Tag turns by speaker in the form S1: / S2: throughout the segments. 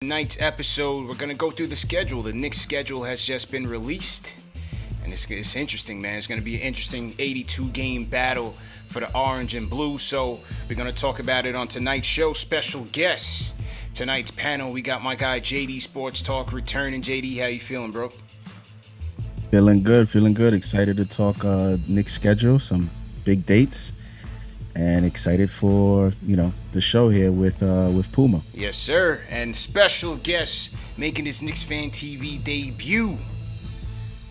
S1: Tonight's episode, we're going to go through the schedule. The Knicks schedule has just been released, and it's interesting, man. It's going to be an interesting 82-game battle for the orange and blue, so we're going to talk about it on tonight's show. Special guests. Tonight's panel, we got my guy JD Sports Talk returning. JD, how you feeling, bro?
S2: Feeling good. Excited to talk Knicks schedule, some big dates, and excited for the show here with Puma.
S1: Yes, sir. And special guest making his KnicksFanTV debut,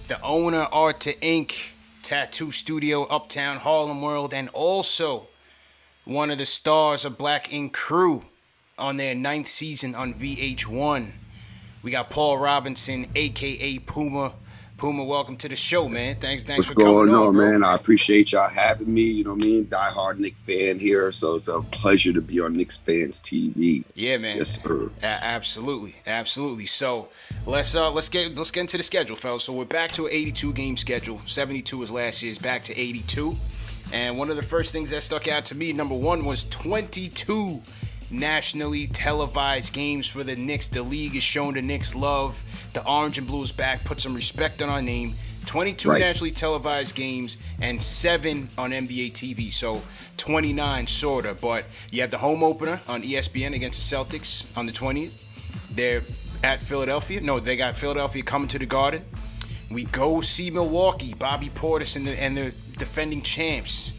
S1: the owner, Art to Ink Tattoo Studio, Uptown Harlem World, and also one of the stars of Black Ink Crew on their 9th season on VH1. We got Paul Robinson, aka Puma. Puma, welcome to the show, man. Thanks
S3: What's
S1: for coming on,
S3: going on,
S1: bro.
S3: man? I appreciate y'all having me. You know what I mean? Die-hard Knicks fan here, so it's a pleasure to be on KnicksFanTV.
S1: Yeah, man.
S3: Yes, sir.
S1: Absolutely. So let's get into the schedule, fellas. So we're back to an 82-game schedule. 72 was last year's, back to 82. And one of the first things that stuck out to me, number one, was 22 nationally televised games for the Knicks. The league is showing the Knicks love. The orange and blue is back. Put some respect on our name. 22 nationally televised games and 7 on NBA TV. So 29 sorta. But you have the home opener on ESPN against the Celtics on the 20th. They're at Philadelphia. No, they got Philadelphia coming to the Garden. We go see Milwaukee, Bobby Portis and the defending champs,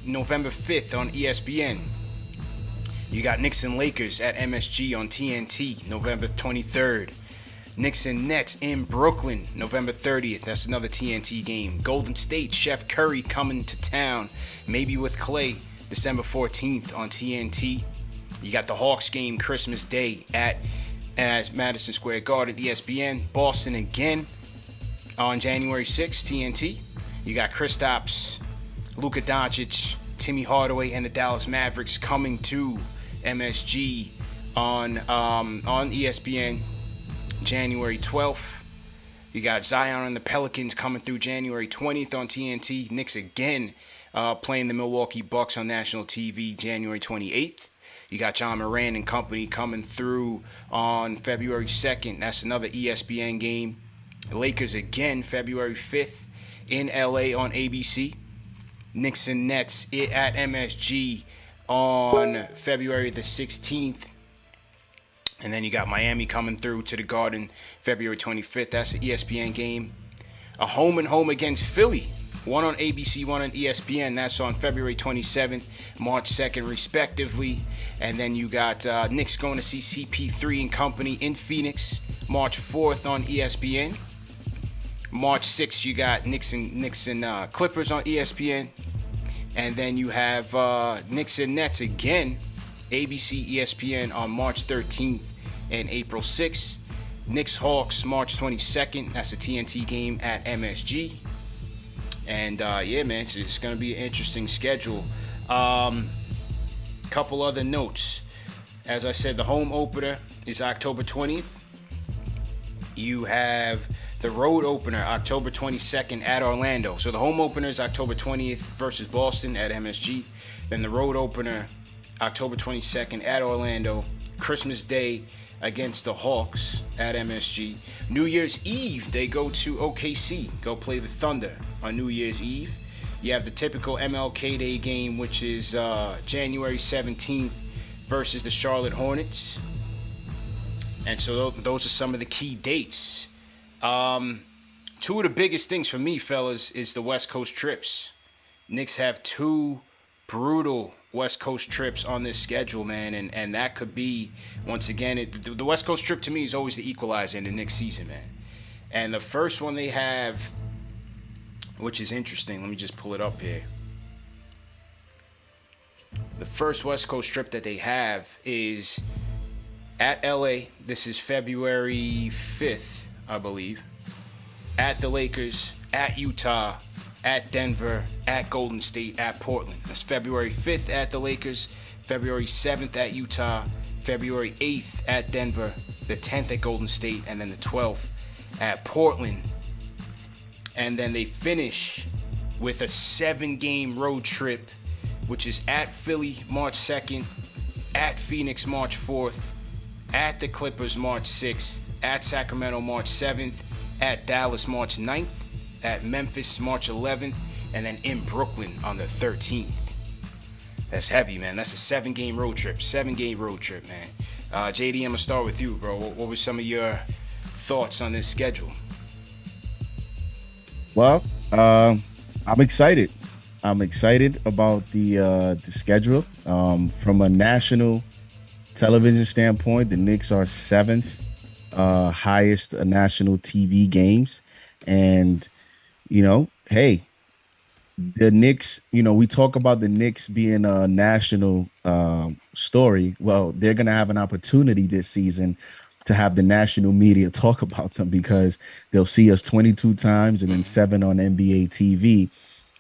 S1: November 5th on ESPN. You got Knicks and Lakers at MSG on TNT, November 23rd. Knicks and Nets in Brooklyn, November 30th. That's another TNT game. Golden State, Chef Curry coming to town, maybe with Clay, December 14th on TNT. You got the Hawks game Christmas Day at Madison Square Garden, ESPN. Boston again on January 6th, TNT. You got Kristaps, Luka Doncic, Timmy Hardaway, and the Dallas Mavericks coming to MSG on ESPN January 12th. You got Zion and the Pelicans coming through January 20th on TNT. Knicks again playing the Milwaukee Bucks on national TV January 28th. You got John Moran and company coming through on February 2nd. That's another ESPN game. Lakers again February 5th in LA on ABC. Knicks and Nets at MSG on February the 16th. And then you got Miami coming through to the Garden February 25th. That's an ESPN game. A home and home against Philly. One on ABC, one on ESPN. That's on February 27th, March 2nd, respectively. And then you got Knicks going to see CP3 and company in Phoenix, March 4th on ESPN. March 6th, you got Knicks and Clippers on ESPN. And then you have Knicks and Nets again, ABC, ESPN on March 13th and April 6th. Knicks Hawks March 22nd. That's a TNT game at MSG. And yeah, man, it's going to be an interesting schedule. Couple other notes. As I said, the home opener is October 20th. You have the road opener, October 22nd at Orlando. So the home opener is October 20th versus Boston at MSG. Then the road opener, October 22nd at Orlando. Christmas Day against the Hawks at MSG. New Year's Eve, they go to OKC, go play the Thunder on New Year's Eve. You have the typical MLK Day game, which is January 17th versus the Charlotte Hornets. And so those are some of the key dates. Two of the biggest things for me, fellas, is the West Coast trips. Knicks have 2 brutal West Coast trips on this schedule, man, and that could be, once again, the West Coast trip to me is always the equalizer in the Knicks season, man. And the first one they have, which is interesting, let me just pull it up here. The first West Coast trip that they have is at LA. This is February 5th, I believe. At the Lakers, at Utah, at Denver, at Golden State, at Portland. That's February 5th at the Lakers, February 7th at Utah, February 8th at Denver, the 10th at Golden State, and then the 12th at Portland. And then they finish with a 7-game road trip, which is at Philly March 2nd, at Phoenix March 4th, at the Clippers March 6th, at Sacramento March 7th, at Dallas March 9th, at Memphis March 11th, and then in Brooklyn on the 13th. That's heavy, man. That's a 7-game road trip. 7-game road trip, man. JD, I'm going to start with you, bro. What were some of your thoughts on this schedule?
S2: Well, I'm excited. I'm excited about the schedule. From a national television standpoint, the Knicks are seventh highest national TV games, and hey, the Knicks. We talk about the Knicks being a national story. Well, they're gonna have an opportunity this season to have the national media talk about them because they'll see us 22 times and then 7 on NBA TV,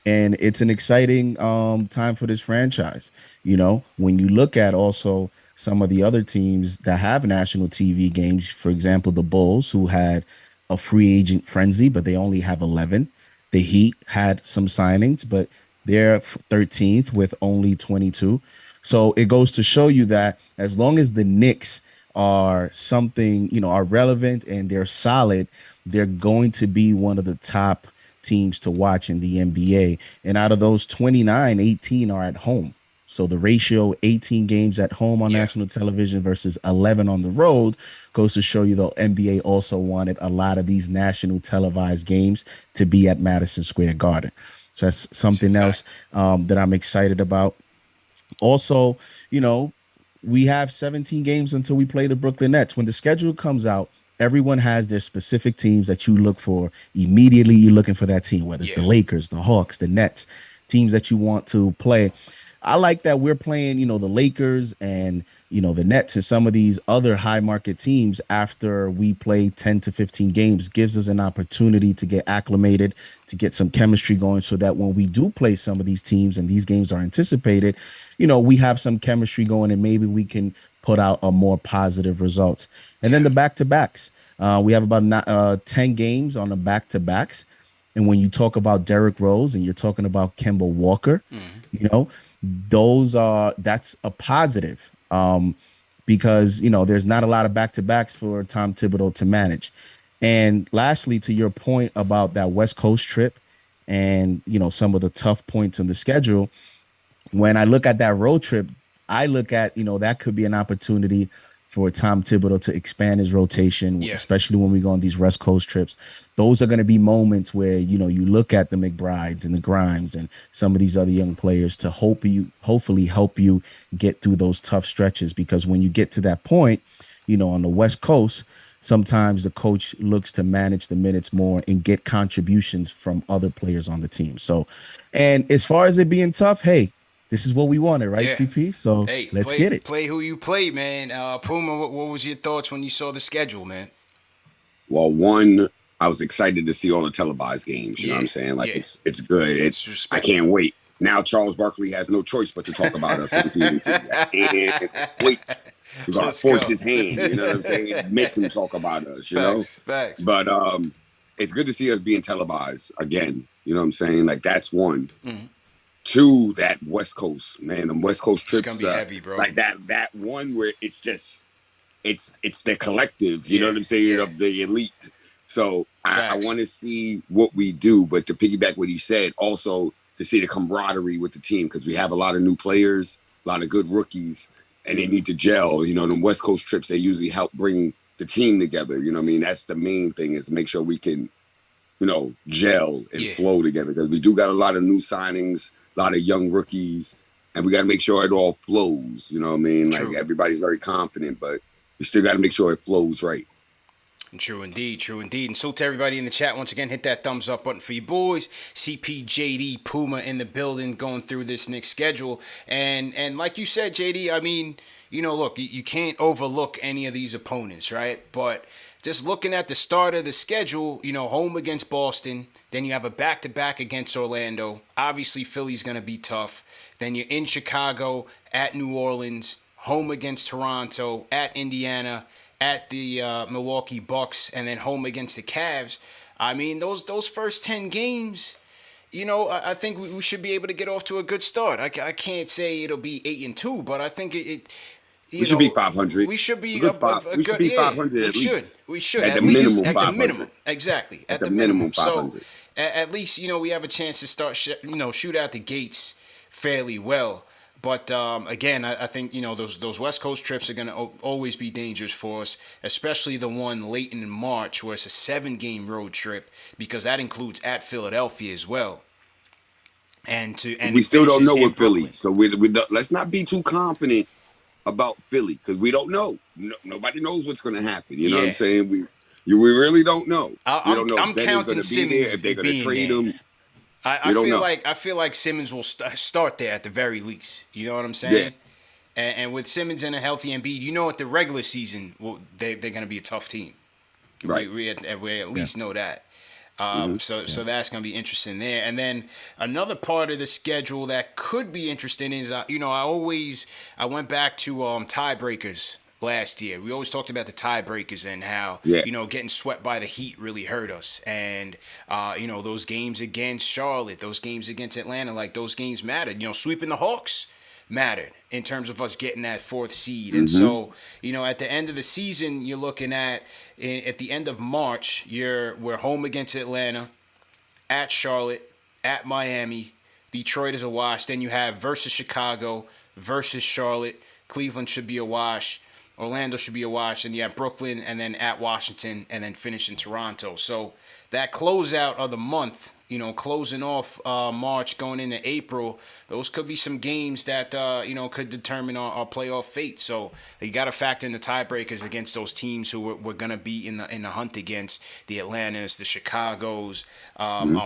S2: and it's an exciting time for this franchise. When you look at also some of the other teams that have national TV games, for example, the Bulls, who had a free agent frenzy, but they only have 11. The Heat had some signings, but they're 13th with only 22. So it goes to show you that as long as the Knicks are something, are relevant and they're solid, they're going to be one of the top teams to watch in the NBA. And out of those 29, 18 are at home. So the ratio 18 games at home on national television versus 11 on the road goes to show you the NBA also wanted a lot of these national televised games to be at Madison Square Garden. So that's something else that I'm excited about. Also, we have 17 games until we play the Brooklyn Nets. When the schedule comes out, everyone has their specific teams that you look for. Immediately, you're looking for that team, whether it's the Lakers, the Hawks, the Nets, teams that you want to play. I like that we're playing, the Lakers and, the Nets and some of these other high market teams after we play 10 to 15 games gives us an opportunity to get acclimated, to get some chemistry going so that when we do play some of these teams and these games are anticipated, we have some chemistry going and maybe we can put out a more positive result. And then the back-to-backs. We have about 10 games on the back-to-backs. And when you talk about Derrick Rose and you're talking about Kemba Walker, that's a positive because, there's not a lot of back-to-backs for Tom Thibodeau to manage. And lastly, to your point about that West Coast trip and, some of the tough points in the schedule, when I look at that road trip, I look at, that could be an opportunity for Tom Thibodeau to expand his rotation, especially when we go on these West Coast trips. Those are going to be moments where, you look at the McBrides and the Grimes and some of these other young players to hopefully help you get through those tough stretches. Because when you get to that point, on the West Coast, sometimes the coach looks to manage the minutes more and get contributions from other players on the team. So, and as far as it being tough, hey, this is what we wanted, right, CP? So let's get it.
S1: Play who you play, man. Puma, what was your thoughts when you saw the schedule, man?
S3: Well, one, I was excited to see all the televised games. You know what I'm saying? Like it's good. I can't wait. Now Charles Barkley has no choice but to talk about us on TV. And wait, we're gonna force his hand. You know what I'm saying? Make him talk about us.
S1: Facts.
S3: But it's good to see us being televised again. You know what I'm saying? Like that's one. Mm-hmm. Two, that West Coast, man, the West Coast trips,
S1: it's gonna be heavy, bro.
S3: Like that one where it's just it's the collective, you know what I'm saying, of the elite. So I want to see what we do, but to piggyback what he said, also to see the camaraderie with the team because we have a lot of new players, a lot of good rookies, and they need to gel. The West Coast trips they usually help bring the team together. You know what I mean? That's the main thing is to make sure we can, gel and flow together because we do got a lot of new signings. A lot of young rookies, and we got to make sure it all flows. You know what I mean? True. Like everybody's very confident, but we still got to make sure it flows right.
S1: True indeed. And so to everybody in the chat, once again, hit that thumbs up button for you boys. CP, JD, Puma in the building going through this Knicks schedule. And like you said, JD, I mean, look, you can't overlook any of these opponents, right? But just looking at the start of the schedule, home against Boston, then you have a back-to-back against Orlando. Obviously, Philly's going to be tough. Then you're in Chicago, at New Orleans, home against Toronto, at Indiana, at the Milwaukee Bucks, and then home against the Cavs. I mean, those first 10 games, I think we should be able to get off to a good start. I can't say it'll be 8-2, but I think
S3: We should be 500.
S1: we should be
S3: We should be 500
S1: we
S3: at
S1: should.
S3: least.
S1: We should
S3: At the
S1: at least
S3: minimum
S1: at the
S3: 500.
S1: minimum. Exactly.
S3: At
S1: At
S3: the
S1: the minimum.
S3: minimum
S1: So
S3: 500.
S1: at least we have a chance to start shoot out the gates fairly well. But again, I think those West Coast trips are going to always be dangerous for us, especially the one late in March where it's a 7-game road trip because that includes at Philadelphia as well. And
S3: we still don't know
S1: with
S3: what Philly, so we let's not be too confident about Philly because we don't know. Nobody knows what's going to happen. You know what I'm saying? We really don't know. We don't know
S1: I'm
S3: if Ben
S1: counting
S3: is going to be there, if they're going to trade him.
S1: I feel like Simmons will start there at the very least. You know what I'm saying?
S3: Yeah.
S1: And with Simmons and a healthy Embiid, at the regular season, they're going to be a tough team.
S3: Right.
S1: We at least know that. So that's going to be interesting there. And then another part of the schedule that could be interesting is, I went back to tiebreakers last year. We always talked about the tiebreakers and how, getting swept by the Heat really hurt us. And, those games against Charlotte, those games against Atlanta, like those games mattered. Sweeping the Hawks mattered in terms of us getting that 4th seed. And so, at the end of the season, you're looking at the end of March, we're home against Atlanta, at Charlotte, at Miami, Detroit is a wash. Then you have versus Chicago, versus Charlotte, Cleveland should be a wash, Orlando should be a wash, and you have Brooklyn, and then at Washington, and then finish in Toronto. So that closeout of the month, closing off March, going into April, those could be some games that, could determine our playoff fate. So you got to factor in the tiebreakers against those teams who we're going to be in the hunt against, the Atlantas, the Chicagos,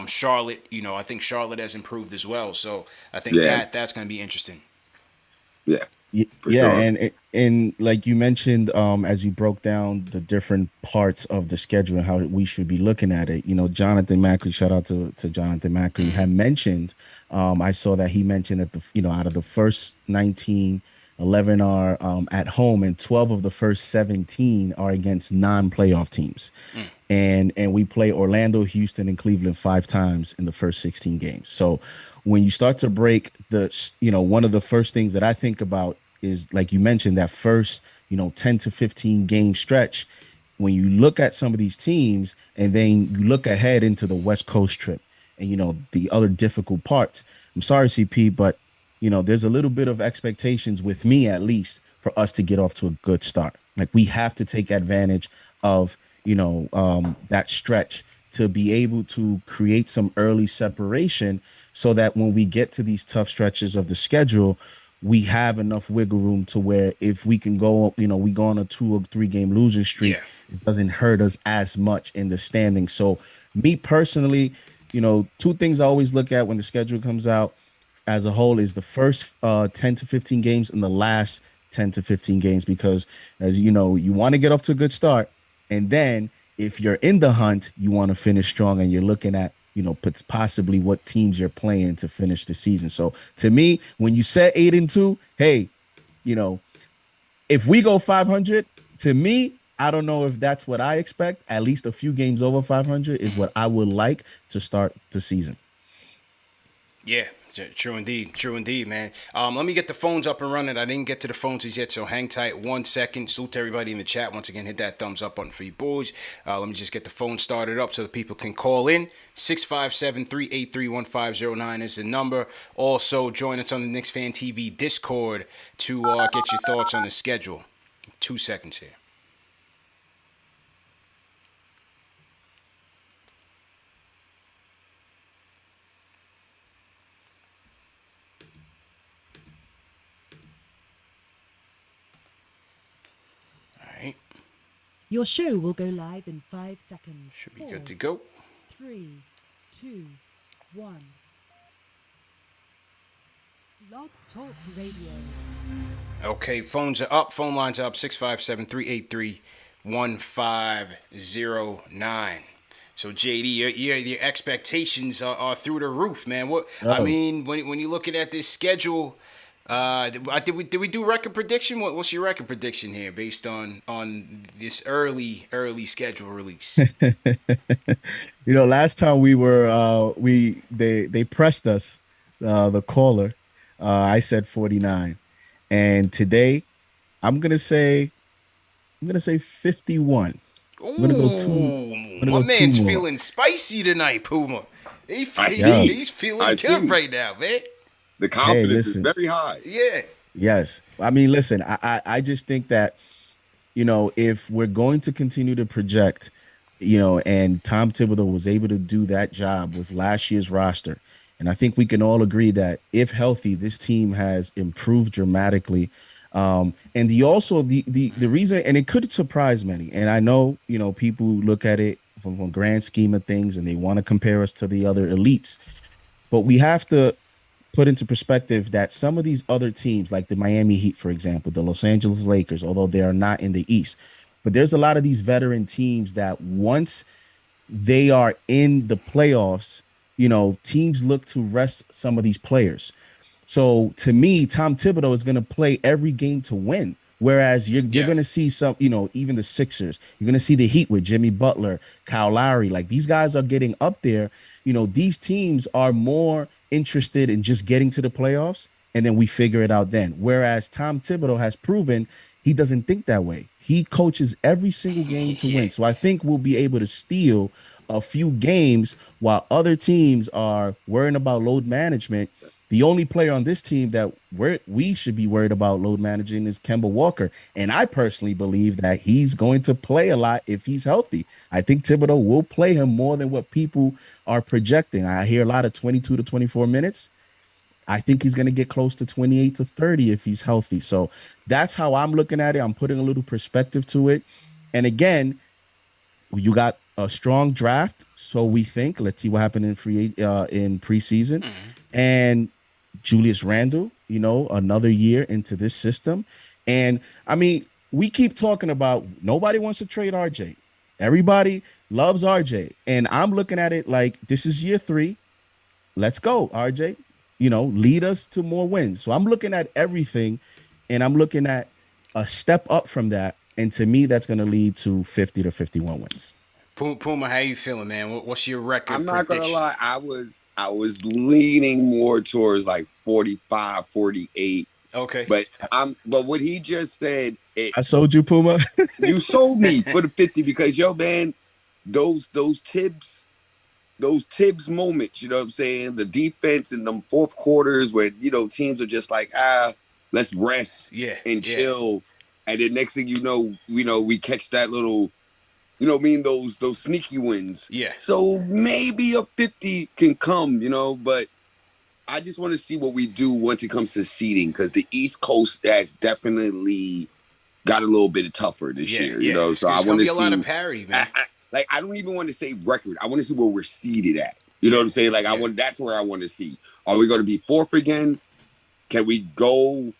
S1: Charlotte. I think Charlotte has improved as well. So I think that's going to be interesting.
S3: Yeah.
S2: Yeah, and like you mentioned, as you broke down the different parts of the schedule and how we should be looking at it, Jonathan Macri, shout out to Jonathan Macri, had mentioned, I saw that he mentioned that out of the first 19, 11 are at home, and 12 of the first 17 are against non-playoff teams. And we play Orlando, Houston, and Cleveland 5 times in the first 16 games. So when you start to break one of the first things that I think about is, like you mentioned, that first, 10 to 15 game stretch. When you look at some of these teams and then you look ahead into the West Coast trip and, the other difficult parts, I'm sorry, CP, but, there's a little bit of expectations with me, at least, for us to get off to a good start. Like, we have to take advantage of, that stretch to be able to create some early separation so that when we get to these tough stretches of the schedule, we have enough wiggle room to where if we can go, we go on a 2 or 3 game losing streak, it doesn't hurt us as much in the standings. So me personally, 2 things I always look at when the schedule comes out as a whole is the first 10 to 15 games and the last 10 to 15 games, because as you want to get off to a good start. And then if you're in the hunt, you want to finish strong, and you're looking at, possibly what teams you're playing to finish the season. So to me, when you set 8-2, hey, if we go 500, to me, I don't know if that's what I expect. At least a few games over 500 is what I would like to start the season.
S1: Yeah. True indeed, man. Let me get the phones up and running. I didn't get to the phones as yet, so hang tight 1 second. Salute to everybody in the chat. Once again, hit that thumbs up button for you boys. Let me just get the phone started up so that people can call in. 657-383-1509 is the number. Also, join us on the KnicksFanTV Discord to get your thoughts on the schedule. 2 seconds here.
S4: Your show will go live in 5 seconds.
S1: Should be good to go.
S4: 3, 2, 1. Blog Talk Radio.
S1: Okay, phones are up. Phone lines are up. 657-383-1509. So JD, your expectations are through the roof, man. I mean, when you're looking at this schedule, did we do record prediction? What's your record prediction here based on this early schedule release?
S2: Last time we were they pressed us, the caller. I said 49, and today I'm gonna say 51. I'm gonna go two. I'm
S1: Ooh,
S2: gonna
S1: my
S2: go two
S1: man's
S2: more.
S1: feeling spicy tonight, Puma.
S3: I
S2: Yeah.
S3: see.
S1: He's feeling
S3: I
S1: good
S3: see.
S1: right now, man.
S3: The
S2: Hey,
S3: confidence is
S2: listen.
S3: very high.
S1: Yeah.
S2: Yes. I mean, listen. I just think that if we're going to continue to project, and Tom Thibodeau was able to do that job with last year's roster, and I think we can all agree that if healthy, this team has improved dramatically. And the reason, and it could surprise many, and I know people look at it from a grand scheme of things, and they want to compare us to the other elites, but we have to put into perspective that some of these other teams, like the Miami Heat, for example, the Los Angeles Lakers, although they are not in the East, but there's a lot of these veteran teams that once they are in the playoffs, teams look to rest some of these players. So to me, Tom Thibodeau is going to play every game to win. Whereas you're
S1: Yeah.
S2: going to see some, even the Sixers, you're going to see the Heat with Jimmy Butler, Kyle Lowry. Like these guys are getting up there. These teams are more interested in just getting to the playoffs and then we figure it out then. Whereas Tom Thibodeau has proven he doesn't think that way. He coaches every single game to
S1: Yeah.
S2: win. So I think we'll be able to steal a few games while other teams are worrying about load management. The only player on this team that we should be worried about load managing is Kemba Walker. And I personally believe that he's going to play a lot if he's healthy. I think Thibodeau will play him more than what people are projecting. I hear a lot of 22 to 24 minutes. I think he's going to get close to 28 to 30 if he's healthy. So that's how I'm looking at it. I'm putting a little perspective to it. And again, you got a strong draft, so we think. Let's see what happened in preseason, and Julius Randle. Another year into this system, and I mean, we keep talking about nobody wants to trade RJ. Everybody loves RJ, and I'm looking at it like this is year 3. Let's go, RJ. Lead us to more wins. So I'm looking at everything, and I'm looking at a step up from that, and to me, that's going to lead to 50 to 51 wins.
S1: Puma, how you feeling, man? What's your record
S3: I'm not gonna
S1: prediction?
S3: lie, I was leaning more towards like 45, 48.
S1: Okay.
S3: But what he just said,
S2: I sold you, Puma.
S3: you sold me for the 50 because yo, man, those Tibbs moments, you know what I'm saying? The defense in them fourth quarters where, teams are just like, let's rest
S1: Yeah.
S3: and
S1: Yeah.
S3: chill. And then next thing you know, we catch that little, those sneaky wins.
S1: Yeah.
S3: So maybe a 50 can come, but I just want to see what we do once it comes to seeding because the East Coast has definitely got a little bit tougher this year,
S1: Yeah.
S3: So I
S1: It's
S3: want
S1: gonna be
S3: to
S1: a
S3: see
S1: lot of parity, man.
S3: I don't even want to say record. I want to see where we're seated at. You know what I'm saying? Like that's where I want to see. Are we going to be 4th again? Can we go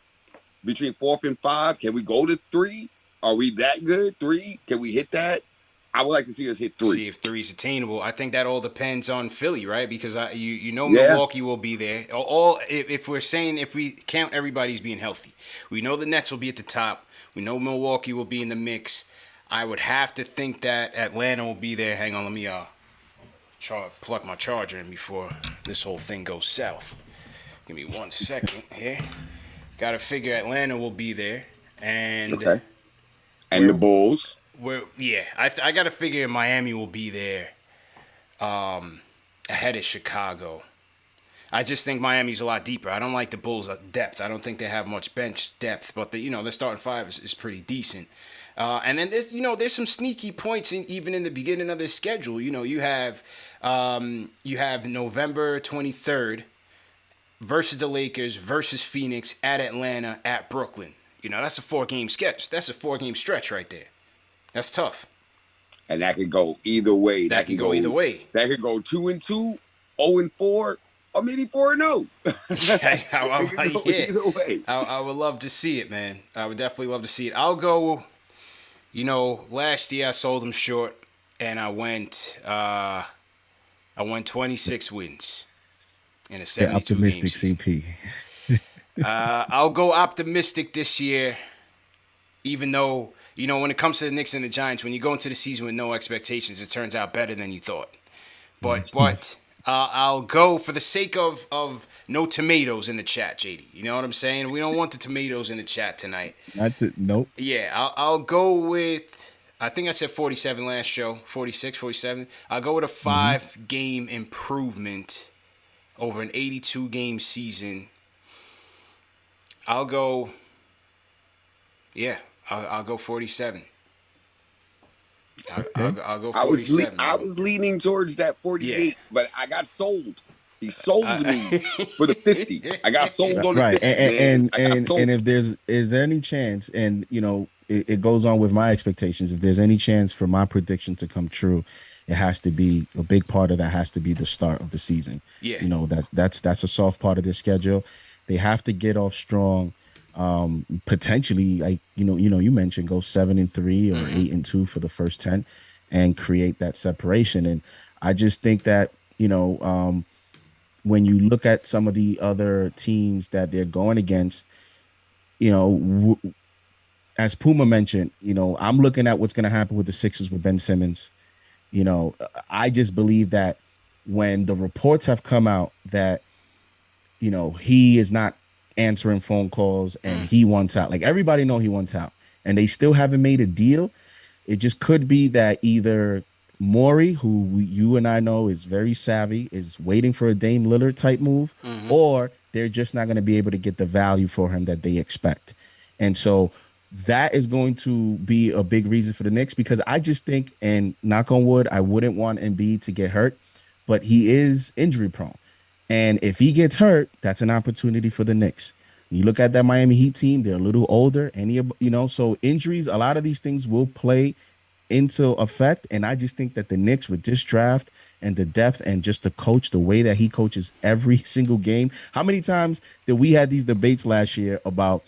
S3: between 4th and 5? Can we go to 3? Are we that good? 3? Can we hit that? I would like to see us hit 3.
S1: See if 3 is attainable. I think that all depends on Philly, right? Because
S3: Yeah.
S1: Milwaukee will be there. If we count everybody's being healthy, we know the Nets will be at the top. We know Milwaukee will be in the mix. I would have to think that Atlanta will be there. Hang on, let me plug my charger in before this whole thing goes south. Give me 1 second here. Got to figure Atlanta will be there, and
S3: Okay. And the Bulls.
S1: I got to figure Miami will be there, ahead of Chicago. I just think Miami's a lot deeper. I don't like the Bulls' depth. I don't think they have much bench depth, but their starting 5 is pretty decent. And then there's some sneaky points even in the beginning of this schedule. You have November 23rd versus the Lakers versus Phoenix at Atlanta at Brooklyn. That's a 4-game sketch. That's a 4-game stretch right there. That's tough.
S3: And that could go either way.
S1: That can go either way.
S3: That could go 2-2, 0-4, or maybe 4-0.
S1: Either way. I would love to see it, man. I would definitely love to see it. I'll go. Last year I sold them short, and I went 26 wins in a 72
S2: optimistic
S1: game
S2: CP.
S1: I'll go optimistic this year, even though, when it comes to the Knicks and the Giants, when you go into the season with no expectations, it turns out better than you thought. But I'll go for the sake of no tomatoes in the chat, JD. You know what I'm saying? We don't want the tomatoes in the chat tonight.
S2: Nope.
S1: Yeah, I'll go with. I think I said 47 last show. 46, 47. I'll go with a
S2: Hmm.
S1: 5-game improvement over an 82 game season. I'll go. Yeah, I'll go 47.
S2: Okay.
S1: I'll go 47.
S3: I was leaning towards that
S1: Yeah.
S3: 48, but I got sold. He sold me for the 50. I got sold on the
S2: Right.
S3: 50, man. I got
S2: And
S3: sold.
S2: if is there any chance, and it goes on with my expectations, if there's any chance for my prediction to come true, it has to be a big part of that has to be the start of the season.
S1: Yeah.
S2: That's a soft part of their schedule. They have to get off strong. Potentially, like you mentioned, go 7-3 or 8-2 for the first 10 and create that separation. And I just think that, when you look at some of the other teams that they're going against, as Puma mentioned, I'm looking at what's going to happen with the Sixers with Ben Simmons. I just believe that when the reports have come out that, he is not answering phone calls and he wants out, like everybody know he wants out, and they still haven't made a deal. It just could be that either Maury, who you and I know is very savvy, is waiting for a Dame Lillard type move, or they're just not going to be able to get the value for him that they expect. And so that is going to be a big reason for the Knicks, because I just think, and knock on wood, I wouldn't want Embiid to get hurt, but he is injury prone. And if he gets hurt, that's an opportunity for the Knicks. You look at that Miami Heat team, they're a little older. So injuries, a lot of these things will play into effect. And I just think that the Knicks, with this draft and the depth and just the coach, the way that he coaches every single game. How many times did we had these debates last year about,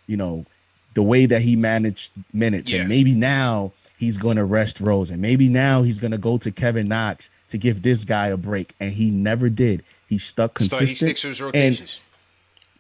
S2: the way that he managed minutes?
S1: Yeah.
S2: And maybe now he's going to rest Rose, and maybe now he's going to go to Kevin Knox to give this guy a break. And he never did. He stuck consistent.
S1: He sticks to his rotations.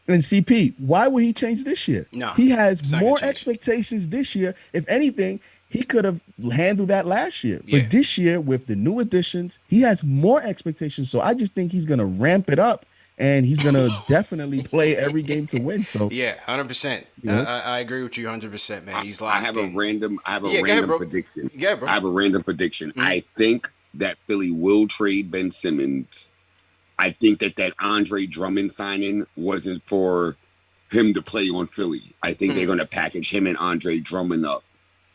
S2: And CP, why would he change this year?
S1: No,
S2: he has
S1: it's not gonna
S2: more
S1: change.
S2: expectations this year. If anything, he could have handled that last year.
S1: Yeah.
S2: But this year, with the new additions, he has more expectations. So I just think he's going to ramp it up, and he's going to definitely play every game to win. So
S1: Yeah, 100%. I agree with you 100%, man. He's locked
S3: I have a
S1: in.
S3: random
S1: bro.
S3: prediction.
S1: Yeah, bro.
S3: I have a random prediction. I think that Philly will trade Ben Simmons. I think that Andre Drummond signing wasn't for him to play on Philly. I think they're going to package him and Andre Drummond up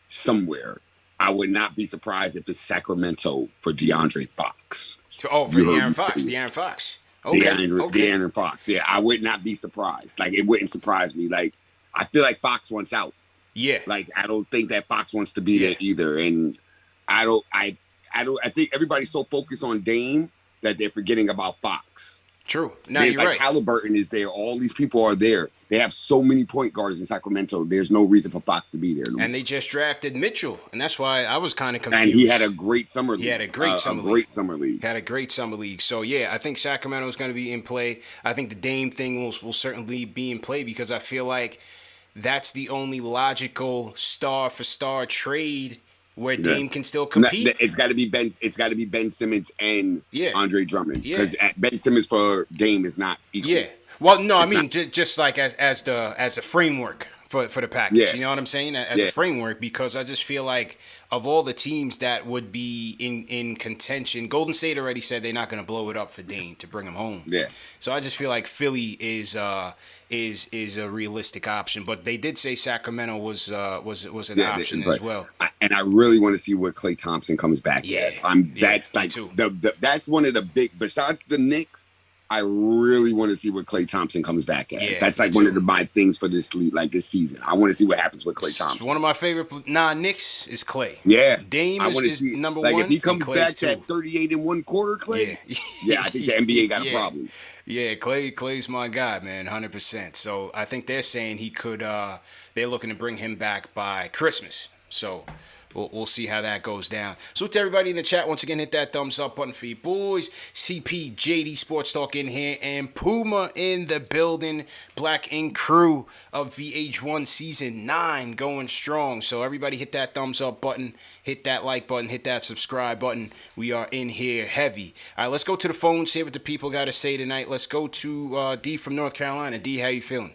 S3: somewhere. I would not be surprised if it's Sacramento for DeAndre Fox.
S1: For De'Aaron Fox. De'Aaron Fox. Okay.
S3: De'Aaron Fox. Yeah, I would not be surprised. Like, it wouldn't surprise me. Like, I feel like Fox wants out.
S1: Yeah.
S3: Like, I don't think that Fox wants to be there either. And I think everybody's so focused on Dame that they're forgetting about Fox.
S1: True. No, you're right.
S3: Halliburton is there. All these people are there. They have so many point guards in Sacramento. There's no reason for Fox to be there.
S1: And they just drafted Mitchell, and that's why I was kind of confused.
S3: And he had a great summer league.
S1: He had a great summer league. Had a great summer league. So, yeah, I think Sacramento is going to be in play. I think the Dame thing will certainly be in play, because I feel like that's the only logical star-for-star trade where Dame can still compete.
S3: It's got to be Ben. It's got to be Ben Simmons and Andre Drummond, because Ben Simmons for Dame is not equal.
S1: Yeah. Well, no, I mean just like as a framework for the package.
S3: Yeah.
S1: You know what I'm saying? As a framework, because I just feel like of all the teams that would be in contention, Golden State already said they're not going to blow it up for Dame to bring him home.
S3: Yeah.
S1: So I just feel like Philly is a realistic option, but they did say Sacramento was an option as well.
S3: And I really want to see what Klay Thompson comes back as. That's like that's one of the big, besides the Knicks. I really want to see what Klay Thompson comes back as.
S1: Yeah,
S3: that's like one of my things for this league, like this season. I want to see what happens with Klay Thompson.
S1: One of my favorite non-Knicks is Klay.
S3: Yeah.
S1: Dame is number one.
S3: Like, if he comes back to that 38 in one quarter, Klay, I think the NBA got a problem.
S1: Yeah, Klay's my guy, man, 100%. So I think they're saying he could. They're looking to bring him back by Christmas. So we'll see how that goes down. So to everybody in the chat, once again, hit that thumbs up button for you boys. CP, JD Sports Talk in here, and Puma in the building. Black Ink crew of VH1 season 9 going strong. So everybody hit that thumbs up button, hit that like button, hit that subscribe button. We are in here heavy. All right, let's go to the phone, see what the people got to say tonight. Let's go to D from North Carolina. D, how you feeling?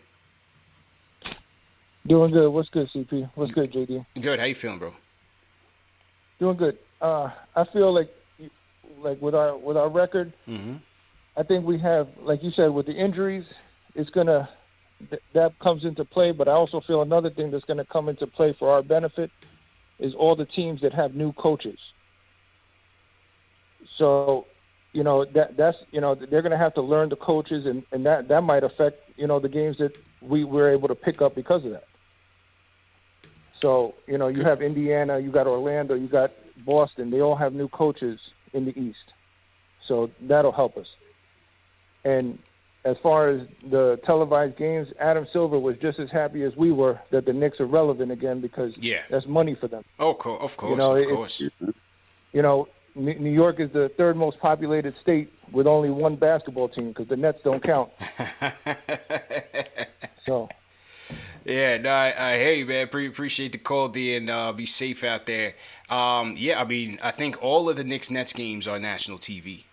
S5: Doing good. What's good, CP? What's good, JD?
S1: Good. How you feeling, bro?
S5: Doing good. I feel like with our record, I think we have, like you said, with the injuries, it's gonna that comes into play. But I also feel another thing that's gonna come into play for our benefit is all the teams that have new coaches. So, that's they're gonna have to learn the coaches, and that might affect the games that we were able to pick up because of that. So, you have Indiana, you got Orlando, you got Boston. They all have new coaches in the East. So that'll help us. And as far as the televised games, Adam Silver was just as happy as we were that the Knicks are relevant again because that's money for them.
S1: Oh, of course.
S5: New York is the third most populated state with only one basketball team because the Nets don't count. So...
S1: Yeah, no, I hear you, man. Appreciate the call, D, and be safe out there. I think all of the Knicks-Nets games are national TV.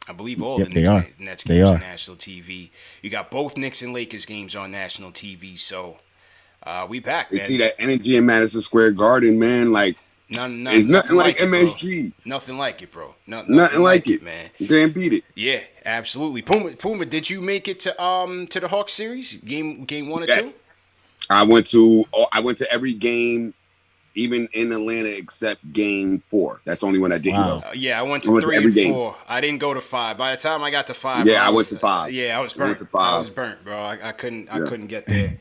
S1: I believe all the Knicks-Nets games are national TV. You got both Knicks and Lakers games on national TV, so we back, man.
S3: You see that energy in Madison Square Garden, man, like, it's nothing like MSG.
S1: Nothing like it, bro.
S3: Nothing like it,
S1: man.
S3: You can't beat it.
S1: Yeah, absolutely. Puma, did you make it to the Hawks series? Game 1 or 2?
S3: I went to every game, even in Atlanta, except game 4. That's the only one I didn't go.
S1: I went to 3 and 4. I didn't go to 5. By the time I got to 5,
S3: I went to 5.
S1: I was burnt. I was burnt, bro. I couldn't get there.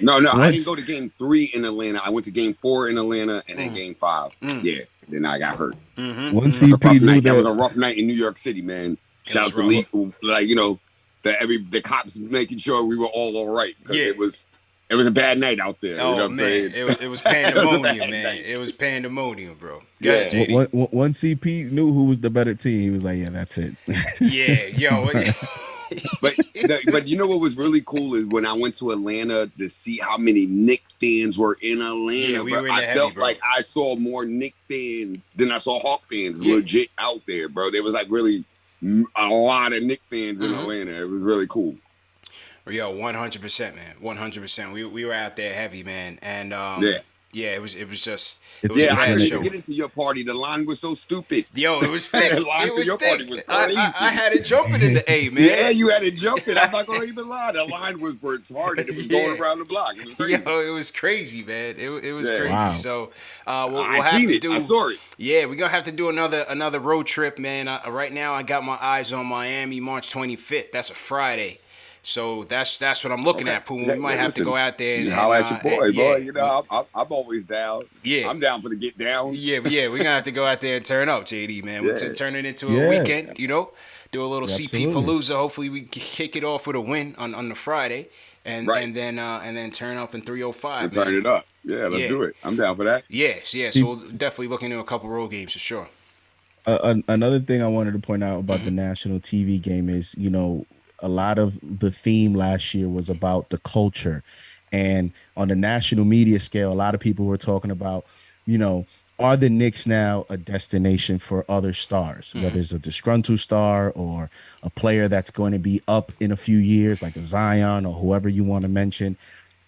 S3: No, I didn't go to game 3 in Atlanta. I went to game 4 in Atlanta and then game 5. Yeah, then I got hurt.
S2: One CP knew
S3: that was a rough night in New York City, man. Shout out to Lee, the cops making sure we were all right. Yeah. It was a bad night out there.
S1: Oh,
S3: you know what I'm saying?
S1: It was pandemonium, man. It was pandemonium, bro.
S2: One CP knew who was the better team. He was like, yeah, that's it.
S1: Yeah, yo.
S3: But you know what was really cool is when I went to Atlanta to see how many Knicks fans were in Atlanta.
S1: Yeah,
S3: I felt like I saw more Knicks fans than I saw Hawk fans legit out there, bro. There was like really a lot of Knicks fans in Atlanta. It was really cool.
S1: Yo, 100%, man. 100%. We were out there heavy, man. And it was just
S3: I couldn't get into your party. The line was so stupid.
S1: Yo, it was thick.
S3: The line for your party was crazy.
S1: I had it jumping in the A, man.
S3: Yeah, you had it jumping. I'm not gonna even lie. The line was retarded. It was going around the block. It was crazy.
S1: Yo, it was crazy, man. It was crazy. Wow. So we'll have to do.
S3: I saw it.
S1: Yeah, we're gonna have to do another road trip, man. Right now, I got my eyes on Miami, March 25th. That's a Friday. So that's what I'm looking at, Puma. We might have to go out there and
S3: holler at your boy, boy. You know, I'm always down. Yeah, I'm down for the get down.
S1: Yeah, we're gonna have to go out there and turn up, JD, man. We'll turn it into a weekend. Do a little CP Palooza. Hopefully, we kick it off with a win on the Friday, and then turn up in 305.
S3: And turn it up. Yeah, let's do it. I'm down for that.
S1: Yes. So we'll definitely look into a couple road games for sure.
S2: Another thing I wanted to point out about the national TV game is, a lot of the theme last year was about the culture. And on the national media scale, a lot of people were talking about, are the Knicks now a destination for other stars, whether it's a disgruntled star or a player that's going to be up in a few years, like a Zion or whoever you want to mention.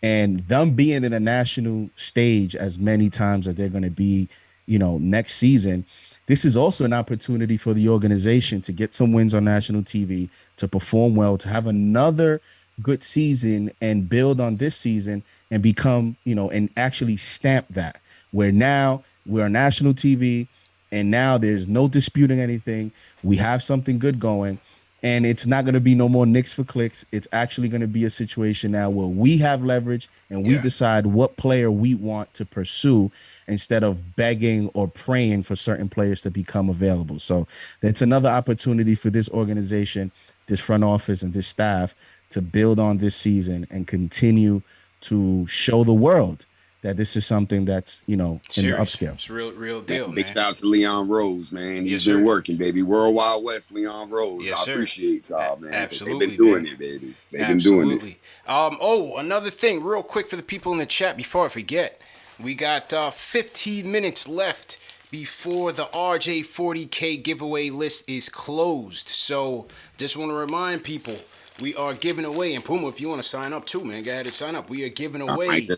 S2: And them being in a national stage as many times as they're going to be, next season, this is also an opportunity for the organization to get some wins on national TV, to perform well, to have another good season and build on this season and become, and actually stamp that, where now we're on national TV and now there's no disputing anything. We have something good going, and it's not going to be no more Knicks for clicks. It's actually going to be a situation now where we have leverage and we decide what player we want to pursue instead of begging or praying for certain players to become available. So that's another opportunity for this organization, this front office, and this staff to build on this season and continue to show the world that this is something that's, in the upscale.
S1: It's real deal, man.
S3: Big shout out to Leon Rose, man. He's
S1: Yes,
S3: been
S1: sir.
S3: working, baby. World Wide West, Leon Rose.
S1: Yes,
S3: I
S1: sir.
S3: appreciate y'all, man.
S1: Absolutely,
S3: They've been doing
S1: man.
S3: it, baby. They've been doing it.
S1: Another thing, real quick for the people in the chat before I forget. We got 15 minutes left before the RJ 40K giveaway list is closed. So just want to remind people, we are giving away, and Puma, if you want to sign up too, man, go ahead and sign up. We are giving away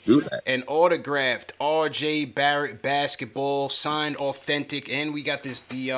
S1: an autographed RJ Barrett basketball, signed, authentic, and we got the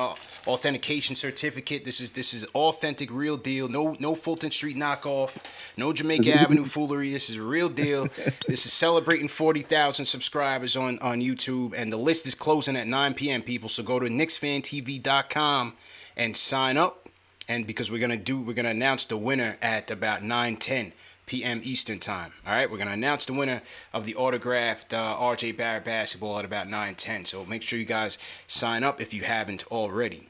S1: authentication certificate. This is authentic, real deal. No Fulton Street knockoff. No Jamaica Avenue foolery. This is a real deal. This is celebrating 40,000 subscribers on YouTube, and the list is closing at 9 p.m. people. So go to KnicksFanTV.com and sign up. And because we're gonna announce the winner at about 9:10 p.m. Eastern time. All right, we're gonna announce the winner of the autographed RJ Barrett basketball at about 9:10. So make sure you guys sign up if you haven't already.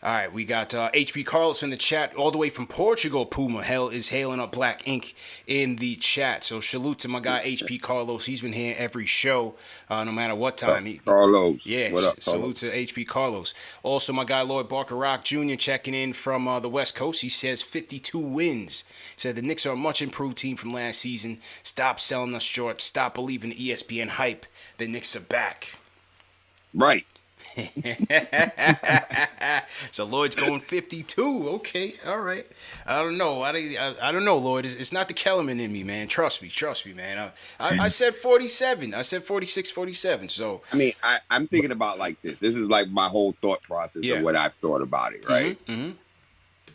S1: All right, we got HP Carlos in the chat all the way from Portugal. Puma is hailing up Black Ink in the chat. So salute to my guy HP Carlos. He's been here every show, no matter what time.
S3: Carlos.
S1: Yeah,
S3: what up,
S1: salute
S3: Carlos?
S1: to HP Carlos. Also, my guy Lloyd Barker Rock Jr. checking in from the West Coast. He says 52 wins. He said the Knicks are a much improved team from last season. Stop selling us short. Stop believing the ESPN hype. The Knicks are back.
S3: Right.
S1: So Lloyd's going 52. Okay, all right. I don't know. I don't know, Lloyd. It's not the Kellerman in me, man. Trust me, man. I said 47. I said 46, 47. So
S3: I mean, I'm thinking about like this. This is like my whole thought process of what I've thought about it, right?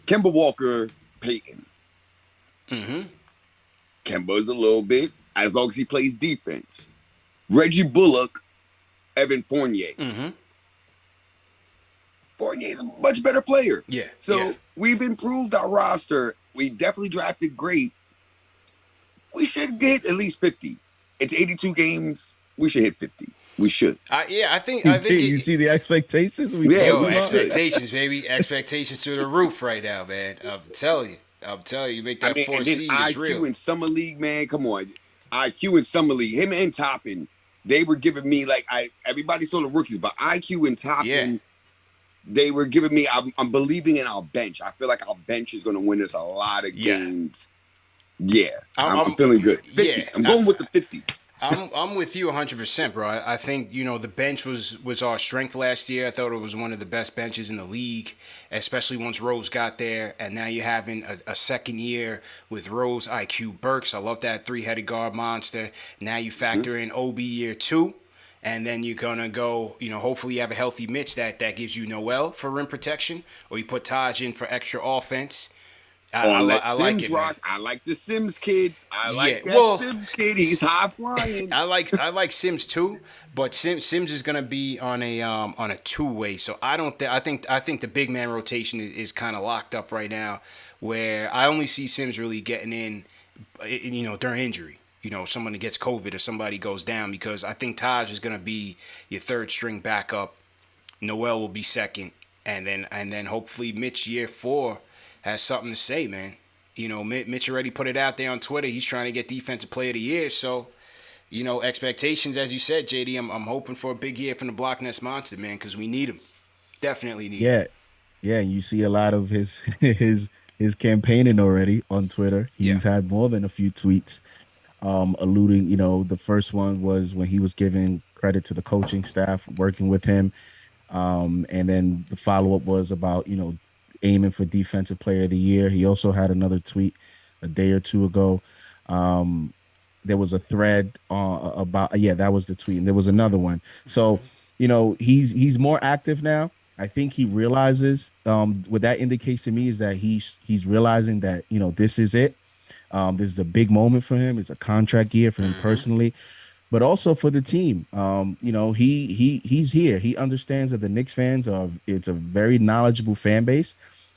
S3: Kemba Walker, Peyton. Kemba's a little bit, as long as he plays defense. Reggie Bullock, Evan Fournier. Fournier's a much better player.
S1: Yeah.
S3: So we've improved our roster. We definitely drafted great. We should get at least 50. It's 82 games. We should hit 50. We should.
S1: I think
S2: you see the expectations?
S1: Expectations, baby. Expectations through the roof right now, man. I'm telling you, you make that 4 seed is real.
S3: IQ in Summer League, man. Come on. IQ in Summer League. Him and Toppin, they were giving me everybody saw the rookies, but IQ and Toppin, they were giving me. I'm believing in our bench. I feel like our bench is going to win us a lot of games. Yeah, I'm feeling good. 50. Yeah, I'm going with the 50.
S1: I'm with you 100%, bro. I think the bench was our strength last year. I thought it was one of the best benches in the league, especially once Rose got there. And now you're having a second year with Rose, IQ, Burks. I love that 3-headed guard monster. Now you factor in OB year 2. And then you're going to go, hopefully you have a healthy Mitch that gives you Noel for rim protection, or you put Taj in for extra offense. I like it, man.
S3: I like the Sims kid. Sims kid. He's high flying.
S1: I like Sims too, but Sims is gonna be on a two-way. So I think the big man rotation is kind of locked up right now, where I only see Sims really getting in, during injury. Someone that gets COVID or somebody goes down, because I think Taj is gonna be your third string backup. Noel will be second, and then hopefully Mitch year 4 has something to say, man. Mitch already put it out there on Twitter. He's trying to get Defensive Player of the Year. So, expectations, as you said, JD, I'm hoping for a big year from the Block Nest Monster, man, because we need him. Definitely need him.
S2: Yeah. You see a lot of his campaigning already on Twitter. He's had more than a few tweets alluding, the first one was when he was giving credit to the coaching staff working with him. And then the follow-up was about, aiming for Defensive Player of the Year. He also had another tweet a day or two ago. There was a thread about that was the tweet, and there was another one. So, he's more active now. I think he realizes what that indicates to me is that he's realizing that this is it. This is a big moment for him. It's a contract year for him personally, but also for the team. He's here. He understands that the Knicks fans it's a very knowledgeable fan base.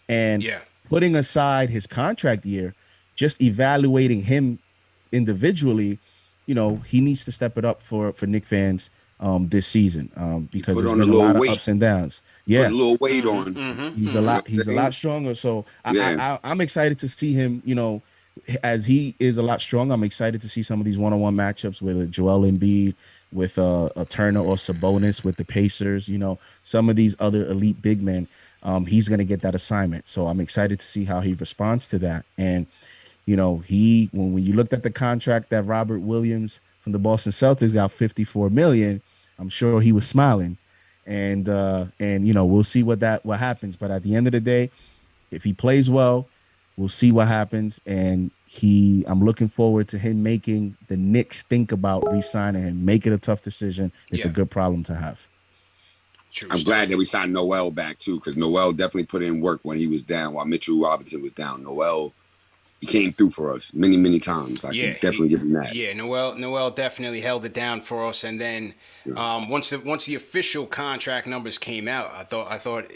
S2: And putting aside his contract year, just evaluating him individually, he needs to step it up for Knicks fans this season because there's been a lot of ups and downs.
S3: Put a little weight on.
S2: He's a lot stronger. So I'm excited to see him, as he is a lot stronger, I'm excited to see some of these one-on-one matchups with Joel Embiid, with a Turner or Sabonis with the Pacers. Some of these other elite big men. He's going to get that assignment. So I'm excited to see how he responds to that. And when you looked at the contract that Robert Williams from the Boston Celtics got, $54 million, I'm sure he was smiling. And we'll see what happens. But at the end of the day, if he plays well, we'll see what happens. And I'm looking forward to him making the Knicks think about re-signing him. Make it a tough decision. It's a good problem to have.
S3: I'm glad that we signed Noel back too, because Noel definitely put in work when he was down, while Mitchell Robinson was down. Noel, he came through for us many, many times. I can definitely give him that.
S1: Yeah, Noel definitely held it down for us. And then once the official contract numbers came out, I thought